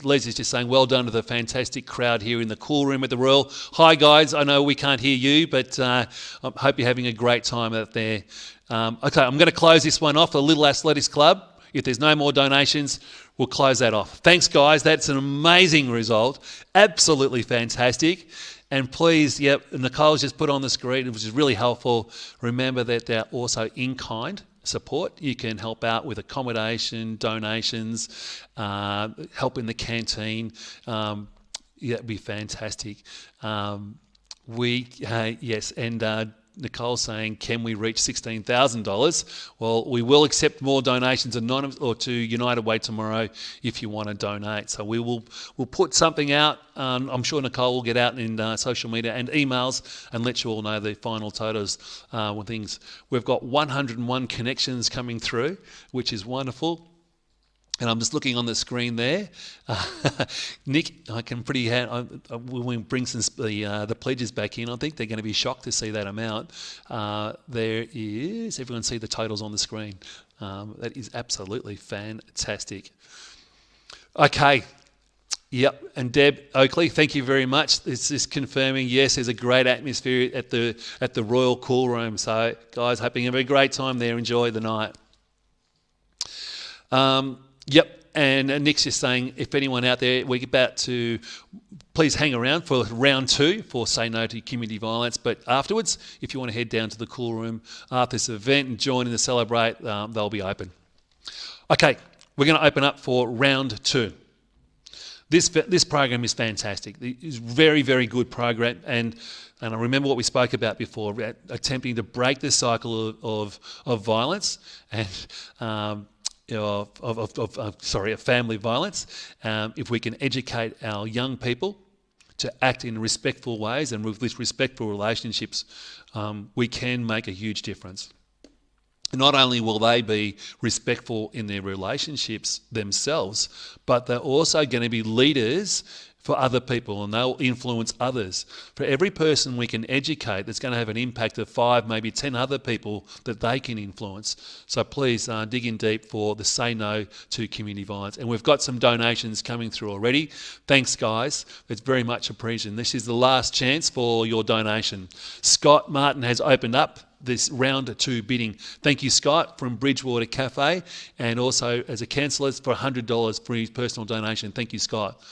Leslie's just saying, well done to the fantastic crowd here in the cool room at the Royal. Hi guys, I know we can't hear you, but I hope you're having a great time out there. Okay, I'm going to close this one off, the Little Athletics Club. If there's no more donations, we'll close that off. Thanks guys, that's an amazing result. Absolutely fantastic. And please, Nicole's just put on the screen, which is really helpful. Remember that they're also in-kind support. You can help out with accommodation, donations, help in the canteen. That'd be fantastic. Nicole's saying, can we reach $16,000? Well, we will accept more donations anonymous or to United Way tomorrow if you want to donate. So we'll put something out. I'm sure Nicole will get out in social media and emails and let you all know the final totals with things. We've got 101 connections coming through, which is wonderful. And I'm just looking on the screen there. Nick, when we bring the pledges back in, I think they're going to be shocked to see that amount. There is, everyone see the totals on the screen. That is absolutely fantastic. Okay. Yep, and Deb Oakley, thank you very much. It's just confirming, yes, there's a great atmosphere at the Royal Cool Room. So, guys, hoping you have a great time there. Enjoy the night. Yep, and Nick's just saying, if anyone out there, we're about to please hang around for round 2 for Say No to Community Violence. But afterwards, if you want to head down to the cool room after this event and join in to celebrate, they'll be open. Okay, we're going to open up for round 2. This program is fantastic. It's very, very good program, and I remember what we spoke about before, attempting to break the cycle of violence and of family violence. If we can educate our young people to act in respectful ways and with respectful relationships, we can make a huge difference. Not only will they be respectful in their relationships themselves, but they're also going to be leaders for other people, and they'll influence others. For every person we can educate, that's going to have an impact of 5, maybe 10 other people that they can influence. So please dig in deep for the Say No to Community Violence. And we've got some donations coming through already. Thanks, guys. It's very much appreciated. This is the last chance for your donation. Scott Martin has opened up this round 2 bidding. Thank you, Scott, from Bridgewater Cafe, and also as a counsellor for $100 for his personal donation. Thank you, Scott.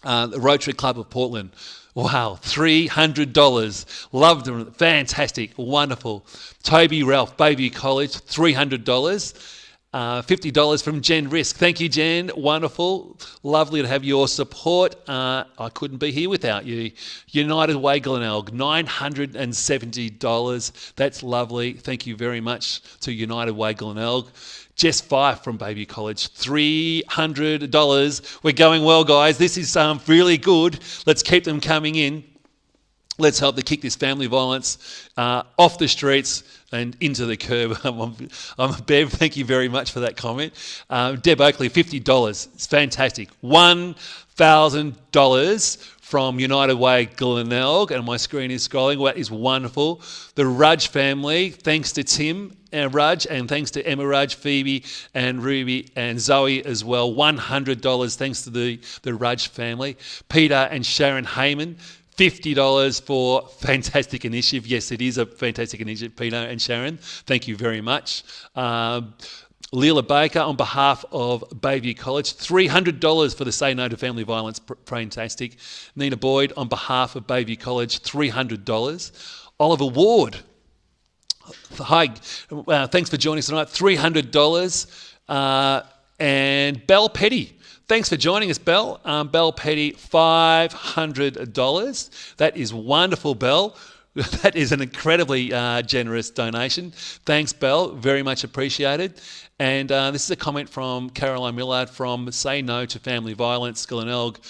The Rotary Club of Portland. Wow, $300. Loved them. Fantastic. Wonderful. Toby Ralph, Bayview College, $300. $50 from Jen Risk. Thank you, Jen. Wonderful. Lovely to have your support. I couldn't be here without you. United Way Glenelg, $970. That's lovely. Thank you very much to United Way Glenelg. Jess Fife from Bayview College, $300. We're going well, guys. This is really good. Let's keep them coming in. Let's help to kick this family violence off the streets and into the curb. Bev, thank you very much for that comment. Deb Oakley, $50. It's fantastic. $1,000 from United Way Glenelg, and my screen is scrolling. That is wonderful. The Rudge family, thanks to Tim and Rudge, and thanks to Emma Rudge, Phoebe and Ruby and Zoe as well. $100 thanks to the Rudge family. Peter and Sharon Heyman, $50 for fantastic initiative. Yes, it is a fantastic initiative, Peter and Sharon. Thank you very much. Leela Baker, on behalf of Bayview College, $300 for the Say No to Family Violence. Fantastic. Nina Boyd, on behalf of Bayview College, $300. Oliver Ward, hi, thanks for joining us tonight, $300. And Belle Petty, thanks for joining us, Belle. Belle Petty, $500. That is wonderful, Belle. That is an incredibly generous donation. Thanks, Belle. Very much appreciated. And this is a comment from Caroline Millard from Say No to Family Violence, Glenelg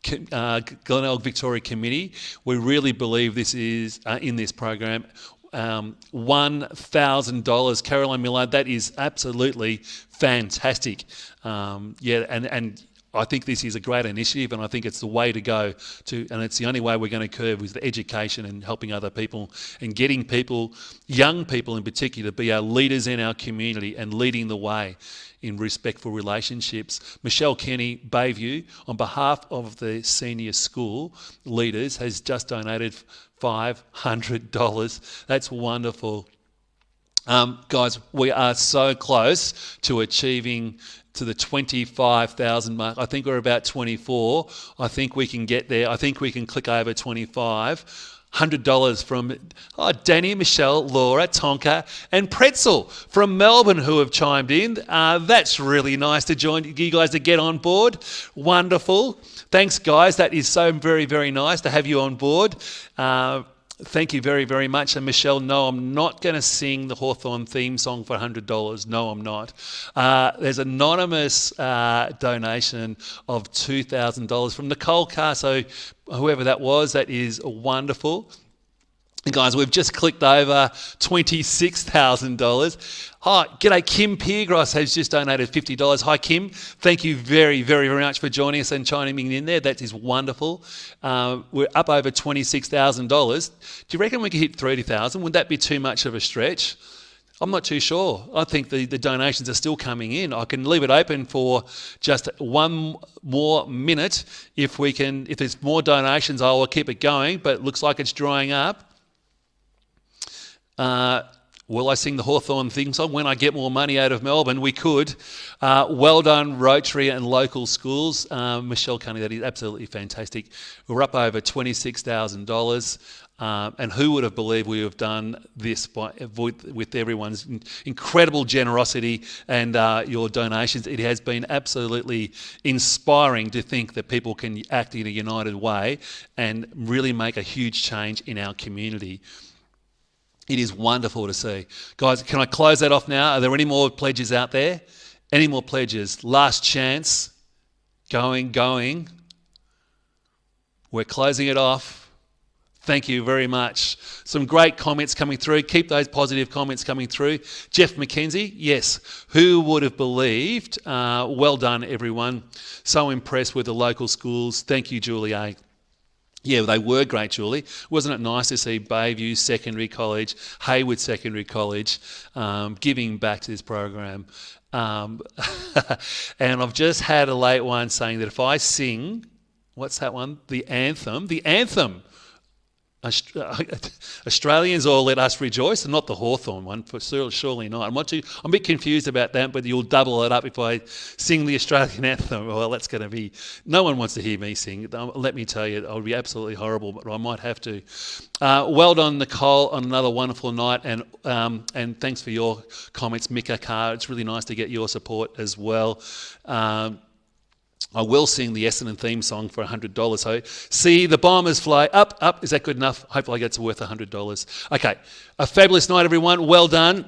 Victoria Committee. We really believe this is in this program. $1,000. Caroline Millard, that is absolutely fantastic. And I think this is a great initiative, and I think it's the way to go and it's the only way we're going to curve with education and helping other people and getting people, young people in particular, to be our leaders in our community and leading the way in respectful relationships. Michelle Kenny, Bayview, on behalf of the senior school leaders, has just donated $500. That's wonderful. Guys, we are so close to achieving to the 25,000 mark. I think we're about 24. I think we can get there. I think we can click over 25. $100 from Danny, Michelle, Laura, Tonka, and Pretzel from Melbourne who have chimed in. That's really nice to join you guys to get on board. Wonderful. Thanks, guys. That is so very, very nice to have you on board. Thank you very, very much. And Michelle, no, I'm not going to sing the Hawthorne theme song for $100. No, I'm not. There's an anonymous donation of $2,000 from Nicole Carso, whoever that was. That is wonderful. And guys, we've just clicked over $26,000. Hi, g'day, Kim Piergross has just donated $50. Hi, Kim. Thank you very, very, very much for joining us and chiming in there. That is wonderful. We're up over $26,000. Do you reckon we could hit $30,000? Would that be too much of a stretch? I'm not too sure. I think the donations are still coming in. I can leave it open for just one more minute. If there's more donations, I will keep it going, but it looks like it's drying up. Will I sing the Hawthorne theme song when I get more money out of Melbourne? We could. Well done, Rotary and local schools. Michelle Cunny, that is absolutely fantastic. We're up over $26,000. And who would have believed we have done this with everyone's incredible generosity and your donations. It has been absolutely inspiring to think that people can act in a united way and really make a huge change in our community. It is wonderful to see. Guys, can I close that off now? Are there any more pledges out there? Any more pledges? Last chance. Going. We're closing it off. Thank you very much. Some great comments coming through. Keep those positive comments coming through. Jeff McKenzie, yes. Who would have believed? Well done, everyone. So impressed with the local schools. Thank you, Julie A. Yeah, they were great, Julie. Wasn't it nice to see Bayview Secondary College, Hayward Secondary College giving back to this program? And I've just had a late one saying that if I sing, what's that one? The anthem. Australians all let us rejoice, and not the Hawthorne one, for surely not. I'm a bit confused about that, but you'll double it up if I sing the Australian anthem. Well, that's going to be... No one wants to hear me sing. Let me tell you, it would be absolutely horrible, but I might have to. Well done, Nicole, on another wonderful night, and thanks for your comments, Mika Carr. It's really nice to get your support as well. I will sing the Essendon theme song for $100. So, see the Bombers fly up. Is that good enough? Hopefully that's worth $100. Okay, a fabulous night, everyone. Well done.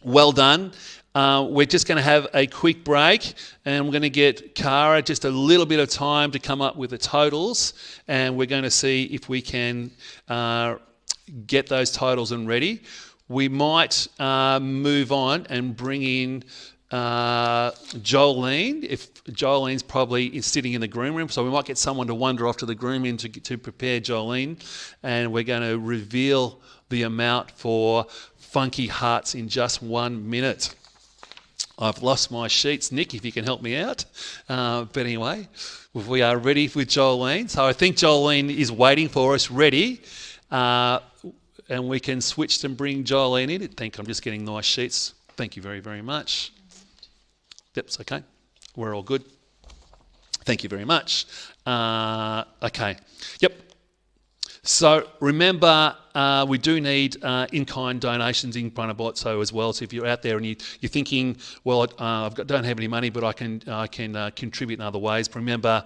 We're just going to have a quick break, and we're going to get Cara just a little bit of time to come up with the totals, and we're going to see if we can get those totals and ready. We might move on and bring in Jolene, if Jolene's probably sitting in the green room, so we might get someone to wander off to the green room to prepare Jolene, and we're going to reveal the amount for Funky Hearts in just 1 minute. I've lost my sheets, Nick, if you can help me out. But anyway, we are ready with Jolene. So I think Jolene is waiting for us, ready, and we can switch to bring Jolene in. I think I'm just getting nice sheets. Thank you very, very much. Yep, it's okay. We're all good. Thank you very much. Okay. Yep. So remember, we do need in-kind donations in Brunabotso as well. So if you're out there and you're thinking, well, don't have any money, but I can contribute in other ways. Remember,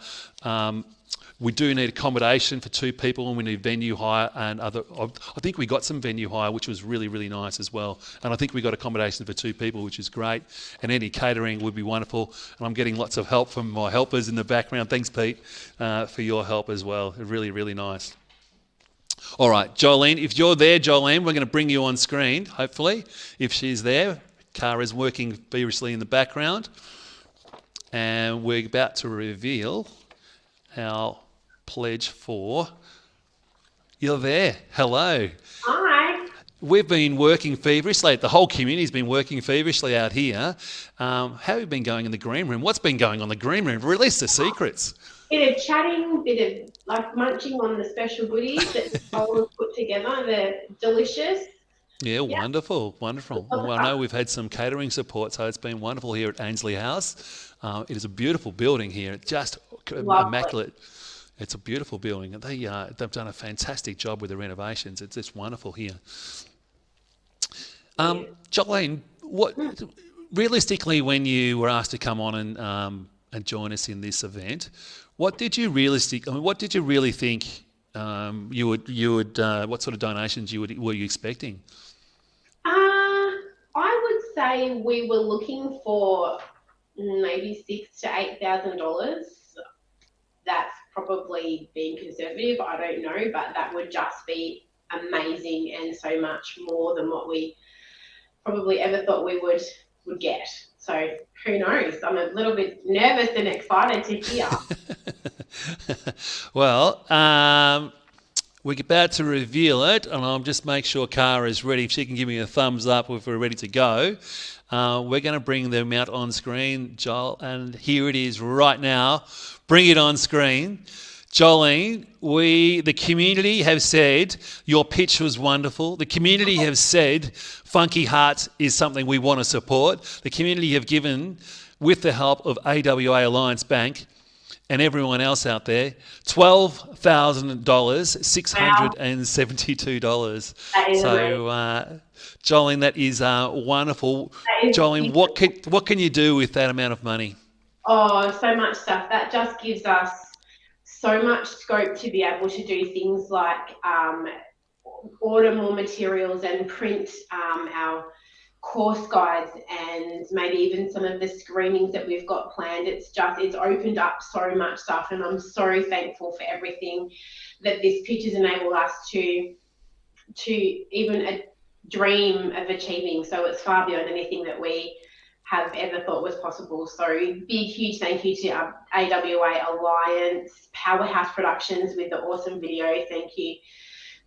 we do need accommodation for 2 people, and we need venue hire and other. I think we got some venue hire, which was really, really nice as well. And I think we got accommodation for 2 people, which is great. And any catering would be wonderful. And I'm getting lots of help from my helpers in the background. Thanks, Pete, for your help as well. Really, really nice. All right, Jolene, if you're there, Jolene, we're going to bring you on screen, hopefully, if she's there. Cara is working feverishly in the background. and we're about to reveal our pledge for... You're there. Hello. Hi. We've been working feverishly. The whole community's been working feverishly out here. How have you been going in the green room? What's been going on in the green room? Release the secrets. Bit of chatting, bit of like munching on the special goodies that Nicole put together. They're delicious. Yeah, wonderful. Well, I know we've had some catering support, so it's been wonderful here at Ainsley House. It is a beautiful building here. It's just Lovely. immaculate. It's a beautiful building. They've done a fantastic job with the renovations. It's wonderful here. Jolene, realistically, when you were asked to come on and join us in this event, what did you really think you would what sort of donations were you expecting? I would say we were looking for maybe $6,000 to $8,000. That's probably being conservative. I don't know, but that would just be amazing and so much more than what we probably ever thought we would get. So who knows? I'm a little bit nervous and excited to hear. Well, we're about to reveal it, and I'll just make sure Cara is ready. If she can give me a thumbs up if we're ready to go. We're going to bring them out on screen, Joel, and here it is right now. Bring it on screen. Jolene, the community have said your pitch was wonderful. The community have said Funky Hearts is something we want to support. The community have given, with the help of AWA Alliance Bank and everyone else out there, $12,000, $672. That is So, Jolene, that is wonderful. That is Jolene, what can you do with that amount of money? Oh, so much stuff. That just gives us so much scope to be able to do things like order more materials and print our course guides and maybe even some of the screenings that we've got planned. It's opened up so much stuff, and I'm so thankful for everything that this pitch has enabled us to even dream of achieving. So it's far beyond anything that we have ever thought was possible. So big, huge thank you to AWA Alliance, Powerhouse Productions with the awesome video. Thank you,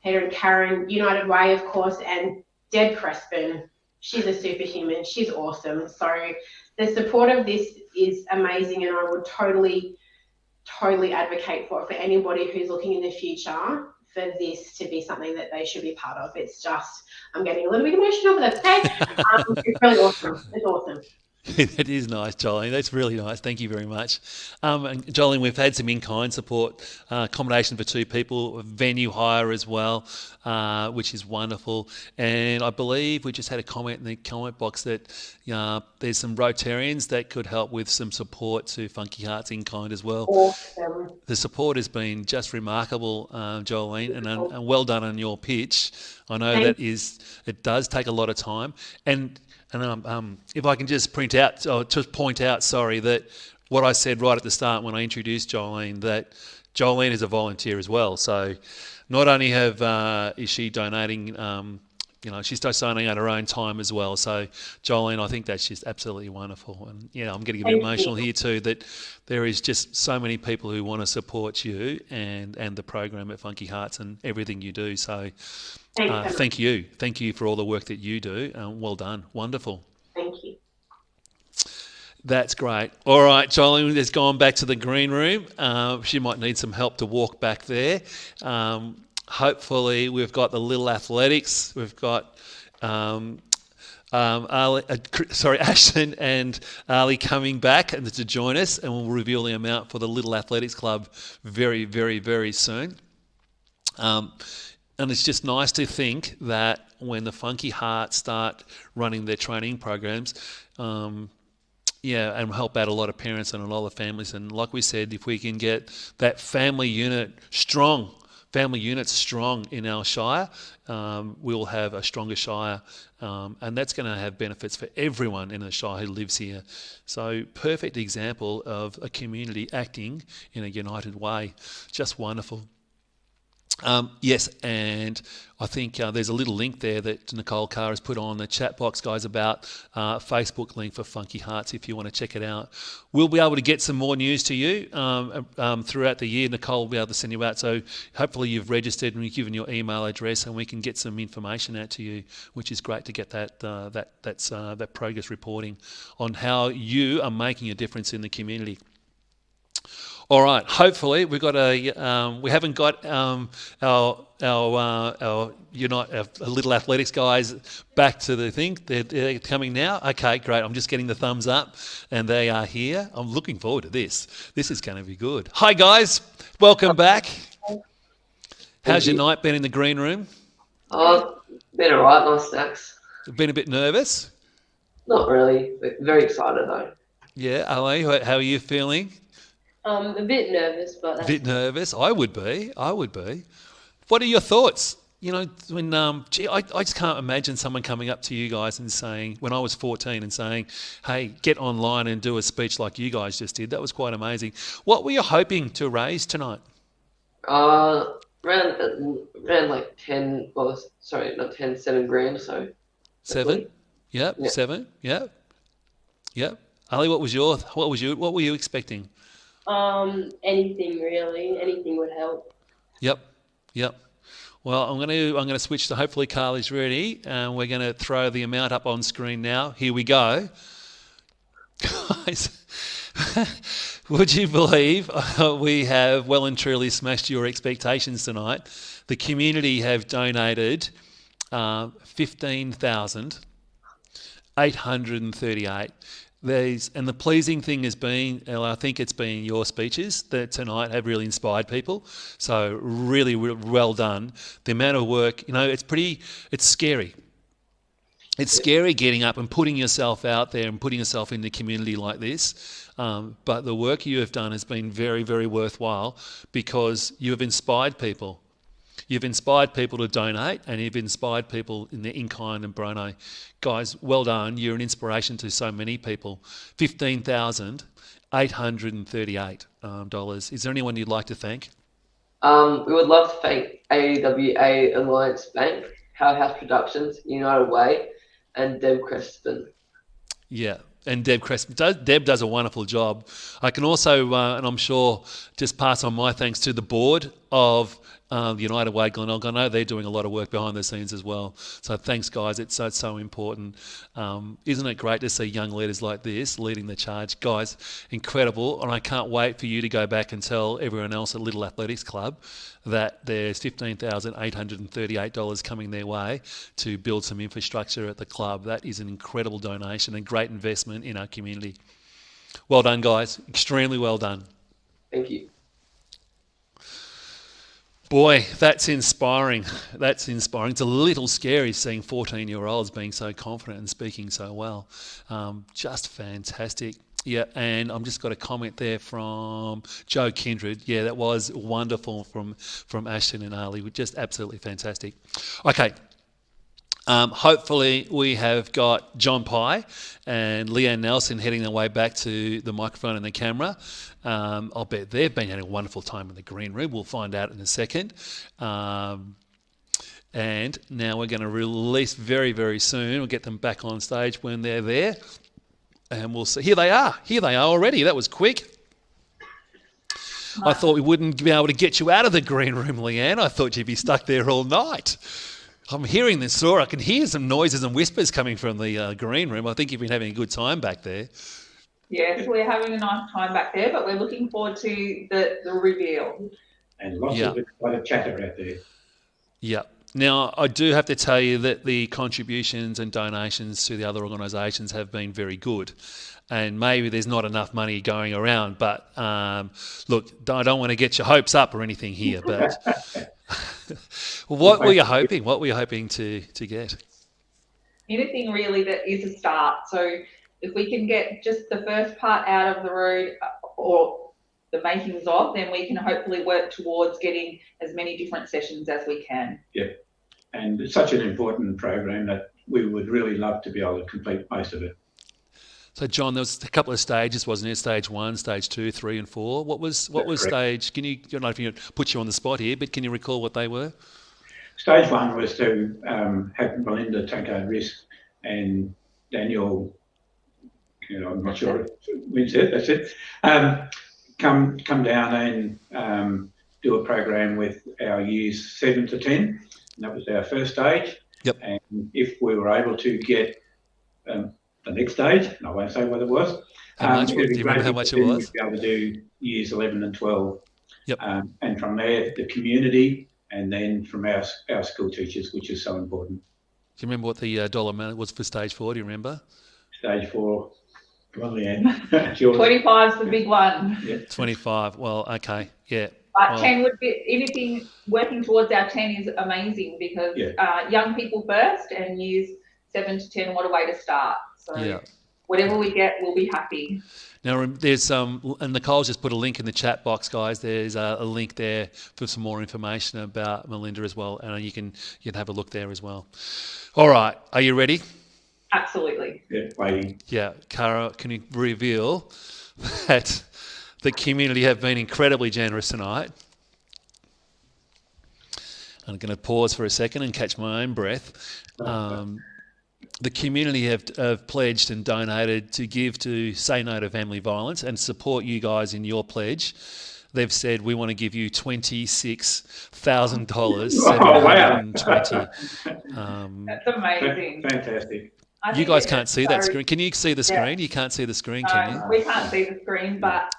Peter and Karen, United Way, of course, and Deb Crespin. She's a superhuman. She's awesome. So the support of this is amazing, and I would totally advocate for anybody who's looking in the future for this to be something that they should be part of. It's just, I'm getting a little bit emotional, but that's okay. It's really awesome. It's awesome. That is nice, Jolene. That's really nice. Thank you very much. And Jolene, we've had some in-kind support, accommodation for 2 people, venue hire as well, which is wonderful. And I believe we just had a comment in the comment box that there's some Rotarians that could help with some support to Funky Hearts in-kind as well. Awesome. The support has been just remarkable, Jolene, and well done on your pitch. I know it does take a lot of time. And if I can just point out, that what I said right at the start when I introduced Jolene, that Jolene is a volunteer as well. So not only is she donating, she's donating at her own time as well. So Jolene, I think that's just absolutely wonderful. And I'm getting a bit emotional here too, that there is just so many people who want to support you and the program at Funky Hearts and everything you do. So thank you. Thank you for all the work that you do. Well done. Wonderful. Thank you. That's great. All right, Jolene has gone back to the green room. She might need some help to walk back there. Hopefully we've got the little athletics. We've got Ashton and Ali coming back and to join us, and we'll reveal the amount for the Little Athletics Club very, very, very soon. And it's just nice to think that when the Funky Hearts start running their training programs, and help out a lot of parents and a lot of families. And like we said, if we can get that family unit strong in our shire, we will have a stronger shire, and that's going to have benefits for everyone in the shire who lives here. So perfect example of a community acting in a united way. Just wonderful. Yes, and I think there's a little link there that Nicole Carr has put on the chat box, guys, about Facebook link for Funky Hearts if you want to check it out. We'll be able to get some more news to you throughout the year. Nicole will be able to send you out. So hopefully you've registered and we've given your email address and we can get some information out to you, which is great to get that progress reporting on how you are making a difference in the community. All right. Hopefully, we've got we haven't got our little athletics guys back to the thing. They're coming now. Okay, great. I'm just getting the thumbs up, and they are here. I'm looking forward to this. This is going to be good. Hi guys, welcome back. How's your night been in the green room? Been alright. Nice snacks. Been a bit nervous? Not really. But very excited though. Yeah, Ali, how are you feeling? A bit nervous, but a bit nervous. I would be. What are your thoughts? You know, when I just can't imagine someone coming up to you guys and saying, when I was 14, and saying, "Hey, get online and do a speech like you guys just did." That was quite amazing. What were you hoping to raise tonight? Around like 10. Well, sorry, not 10, 7 grand or so. 7. Yep. Yeah. 7. Yep. Yep. Ali, what were you expecting? Anything really. Anything would help. Yep. Well, I'm going to switch to, hopefully Carly's ready, and we're going to throw the amount up on screen now. Here we go. Guys, would you believe we have well and truly smashed your expectations tonight? The community have donated $15,838. And the pleasing thing has been, I think it's been your speeches that tonight have really inspired people. So really well done. The amount of work, it's scary. It's scary getting up and putting yourself out there and putting yourself in the community like this. But the work you have done has been very, very worthwhile because you have inspired people. You've inspired people to donate, and you've inspired people in the in-kind and Brono. Guys, well done. You're an inspiration to so many people. $15,838. Is there anyone you'd like to thank? We would love to thank AWA Alliance Bank, Powerhouse Productions, United Way, and Deb Creston. Yeah. And Deb Creston. Deb does a wonderful job. I can also, and I'm sure, just pass on my thanks to the board of the United Way Glenelg. I know they're doing a lot of work behind the scenes as well. So thanks, guys. It's so important. Isn't it great to see young leaders like this leading the charge? Guys, incredible. And I can't wait for you to go back and tell everyone else at Little Athletics Club that there's $15,838 coming their way to build some infrastructure at the club. That is an incredible donation and great investment in our community. Well done, guys. Extremely well done. Thank you. Boy, that's inspiring. That's inspiring. It's a little scary seeing 14-year-olds being so confident and speaking so well. Just fantastic. Yeah, and I've just got a comment there from Joe Kindred. Yeah, that was wonderful from Ashton and Ali. Just absolutely fantastic. Okay. Hopefully we have got John Pye and Leanne Nelson heading their way back to the microphone and the camera. I'll bet they've been having a wonderful time in the green room. We'll find out in a second. And now we're going to release very, very soon. We'll get them back on stage when they're there. And we'll see. Here they are already. That was quick. I thought we wouldn't be able to get you out of the green room, Leanne. I thought you'd be stuck there all night. I'm hearing this, I can hear some noises and whispers coming from the green room. I think you've been having a good time back there. Yes, we're having a nice time back there, but we're looking forward to the reveal. And lots of chatter out there. Yeah. Now, I do have to tell you that the contributions and donations to the other organisations have been very good. And maybe there's not enough money going around, but look, I don't want to get your hopes up or anything here, but what were you hoping? What were you hoping to get? Anything really that is a start. So if we can get just the first part out of the road or the makings of, then we can hopefully work towards getting as many different sessions as we can. Yeah, and it's such an important program that we would really love to be able to complete most of it. So, John, there was a couple of stages, wasn't there? Stage 1, stage 2, 3 and 4. What was Correct. stage, I don't know if you put you on the spot here, but can you recall what they were? Stage 1 was to have Melinda take over risk, and Daniel, I'm not sure if that's it, come down and do a program with our years 7 to 10, and that was our first stage. Yep. And if we were able to get the next stage, and I won't say what it was. How much? Do you remember how much it was? We'd be able to do years 11 and 12. Yep. And from there, the community, and then from our school teachers, which is so important. Do you remember what the dollar amount was for stage 4? Do you remember? Stage 4, come on, Leanne. 25 is the big one. Yeah. 25. Well, okay. Yeah. But Well, 10 would be, anything working towards our 10 is amazing because young people first, and years 7 to 10, what a way to start. So whatever we get, we'll be happy. Now, there's and Nicole's just put a link in the chat box, guys. There's a link there for some more information about Melinda as well, and you can have a look there as well. All right, are you ready? Absolutely. Yeah, waiting. Yeah, Cara, can you reveal that the community have been incredibly generous tonight? I'm going to pause for a second and catch my own breath. The community have pledged and donated to give to Say No to Family Violence and support you guys in your pledge. They've said we want to give you $26,000, $720. That's amazing. Fantastic. You guys can't see that screen. Can you see the screen? You can't see the screen, can you? We can't see the screen, but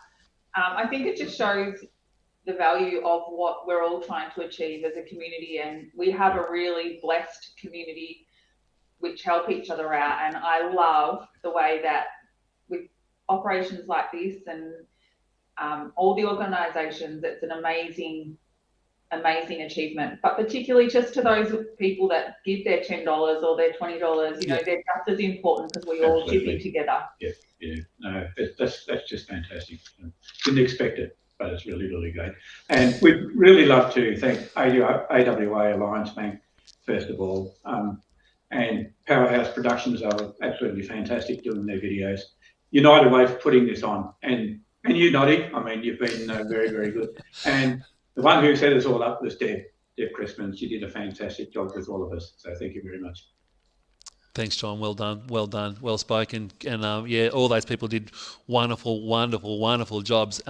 I think it just shows the value of what we're all trying to achieve as a community, and we have a really blessed community which help each other out. And I love the way that with operations like this and all the organisations, it's an amazing achievement. But particularly just to those people that give their $10 or their $20, they're just as important because we all chip in together. Yeah. No, that's just fantastic. Didn't expect it, but it's really, really great. And we'd really love to thank AWA Alliance Bank, first of all. And Powerhouse Productions are absolutely fantastic doing their videos. United Way for putting this on. And you, Noddy, I mean, you've been very, very good. And the one who set us all up was Deb Crispin. She did a fantastic job with all of us. So thank you very much. Thanks, John. Well done. Well spoken. And all those people did wonderful jobs.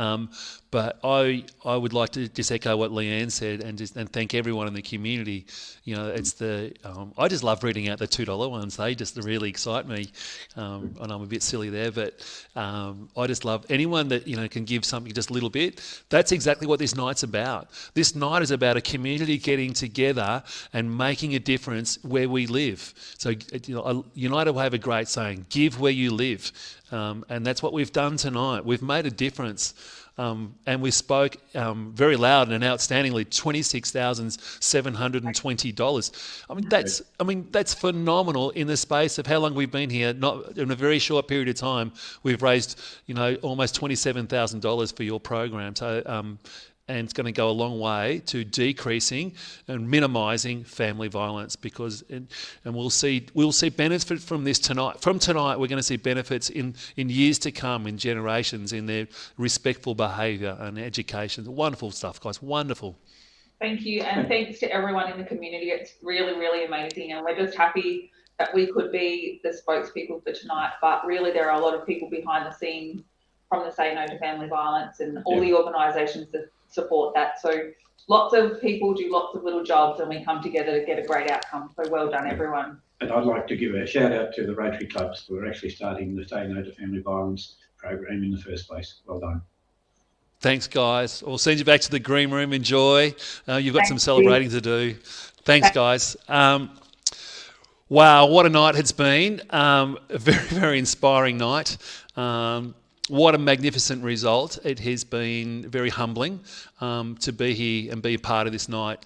But I would like to just echo what Leanne said and thank everyone in the community. It's I just love reading out the $2 ones. They just really excite me. And I'm a bit silly there, but I just love anyone that can give something just a little bit. That's exactly what this night's about. This night is about a community getting together and making a difference where we live. So United will have a great saying: "Give where you live," and that's what we've done tonight. We've made a difference. And we spoke very loud and outstandingly, $26,720. That's phenomenal in the space of how long we've been here. Not in a very short period of time, we've raised almost $27,000 for your program. So and it's going to go a long way to decreasing and minimising family violence and we'll see benefit from this tonight. From tonight, we're going to see benefits in years to come, in generations, in their respectful behaviour and education. Wonderful stuff, guys. Wonderful. Thank you, and thanks to everyone in the community. It's really, really amazing, and we're just happy that we could be the spokespeople for tonight. But really, there are a lot of people behind the scenes from the Say No to Family Violence and all the organisations that support that. So lots of people do lots of little jobs, and we come together to get a great outcome. So well done, everyone. And I'd like to give a shout out to the Rotary clubs who are actually starting the Say No to Family Violence program in the first place. Well done. Thanks, guys. We'll send you back to the green room. Enjoy. You've got some celebrating to do. Thanks, guys. Wow, what a night it's been. A very, very inspiring night. What a magnificent result. It has been very humbling to be here and be a part of this night.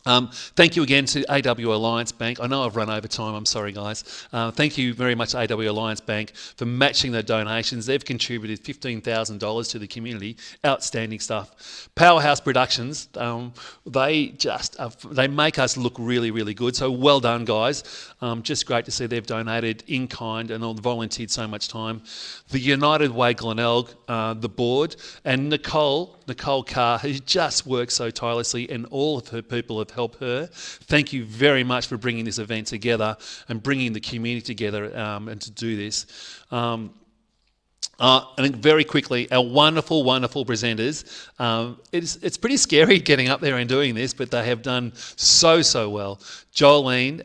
Thank you again to AW Alliance Bank. I know I've run over time. I'm sorry, guys. Thank you very much, AW Alliance Bank, for matching the donations. They've contributed $15,000 to the community. Outstanding stuff. Powerhouse Productions. They make us look really, really good. So well done, guys. Just great to see they've donated in kind and all volunteered so much time. The United Way Glenelg, the board, and Nicole Carr, who just works so tirelessly, and all of her people have helped her. Thank you very much for bringing this event together and bringing the community together and to do this. And very quickly, our wonderful, wonderful presenters. It's pretty scary getting up there and doing this, but they have done so well. Jolene,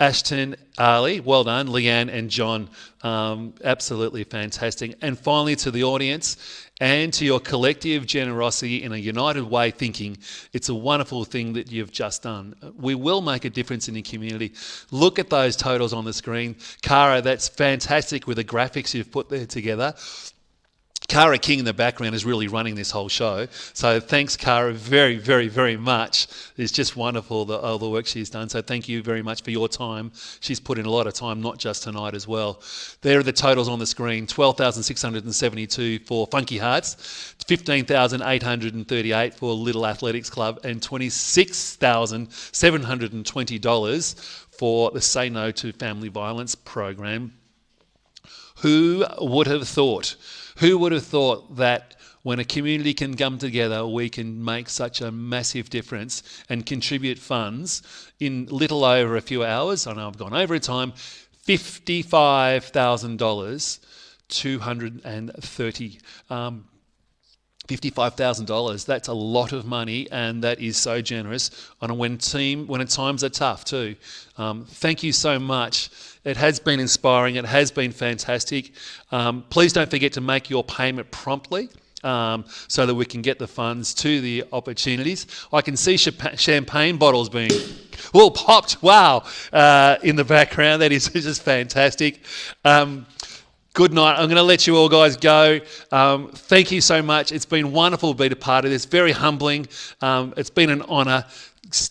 Ashton, Ali, well done. Leanne and John, absolutely fantastic. And finally, to the audience and to your collective generosity in a united way thinking, it's a wonderful thing that you've just done. We will make a difference in the community. Look at those totals on the screen. Cara, that's fantastic with the graphics you've put there together. Cara King in the background is really running this whole show. So thanks, Cara, very, very, very much. It's just wonderful, all the work she's done. So thank you very much for your time. She's put in a lot of time, not just tonight as well. There are the totals on the screen. 12,672 for Funky Hearts, 15,838 for Little Athletics Club, and $26,720 for the Say No to Family Violence program. Who would have thought? Who would have thought that when a community can come together, we can make such a massive difference and contribute funds in little over a few hours? I know I've gone over time. $55,000, $55,000. That's a lot of money, and that is so generous. And when times are tough too. Thank you so much. It has been inspiring. It has been fantastic. Please don't forget to make your payment promptly so that we can get the funds to the opportunities. I can see champagne bottles being popped. Wow, in the background. That is just fantastic. Good night. I'm going to let you all guys go. Thank you so much. It's been wonderful to be a part of this. Very humbling. It's been an honour.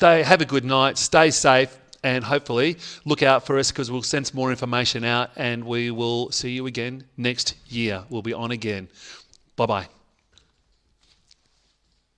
Have a good night. Stay safe. And hopefully look out for us, because we'll send some more information out, and we will see you again next year. We'll be on again. Bye-bye.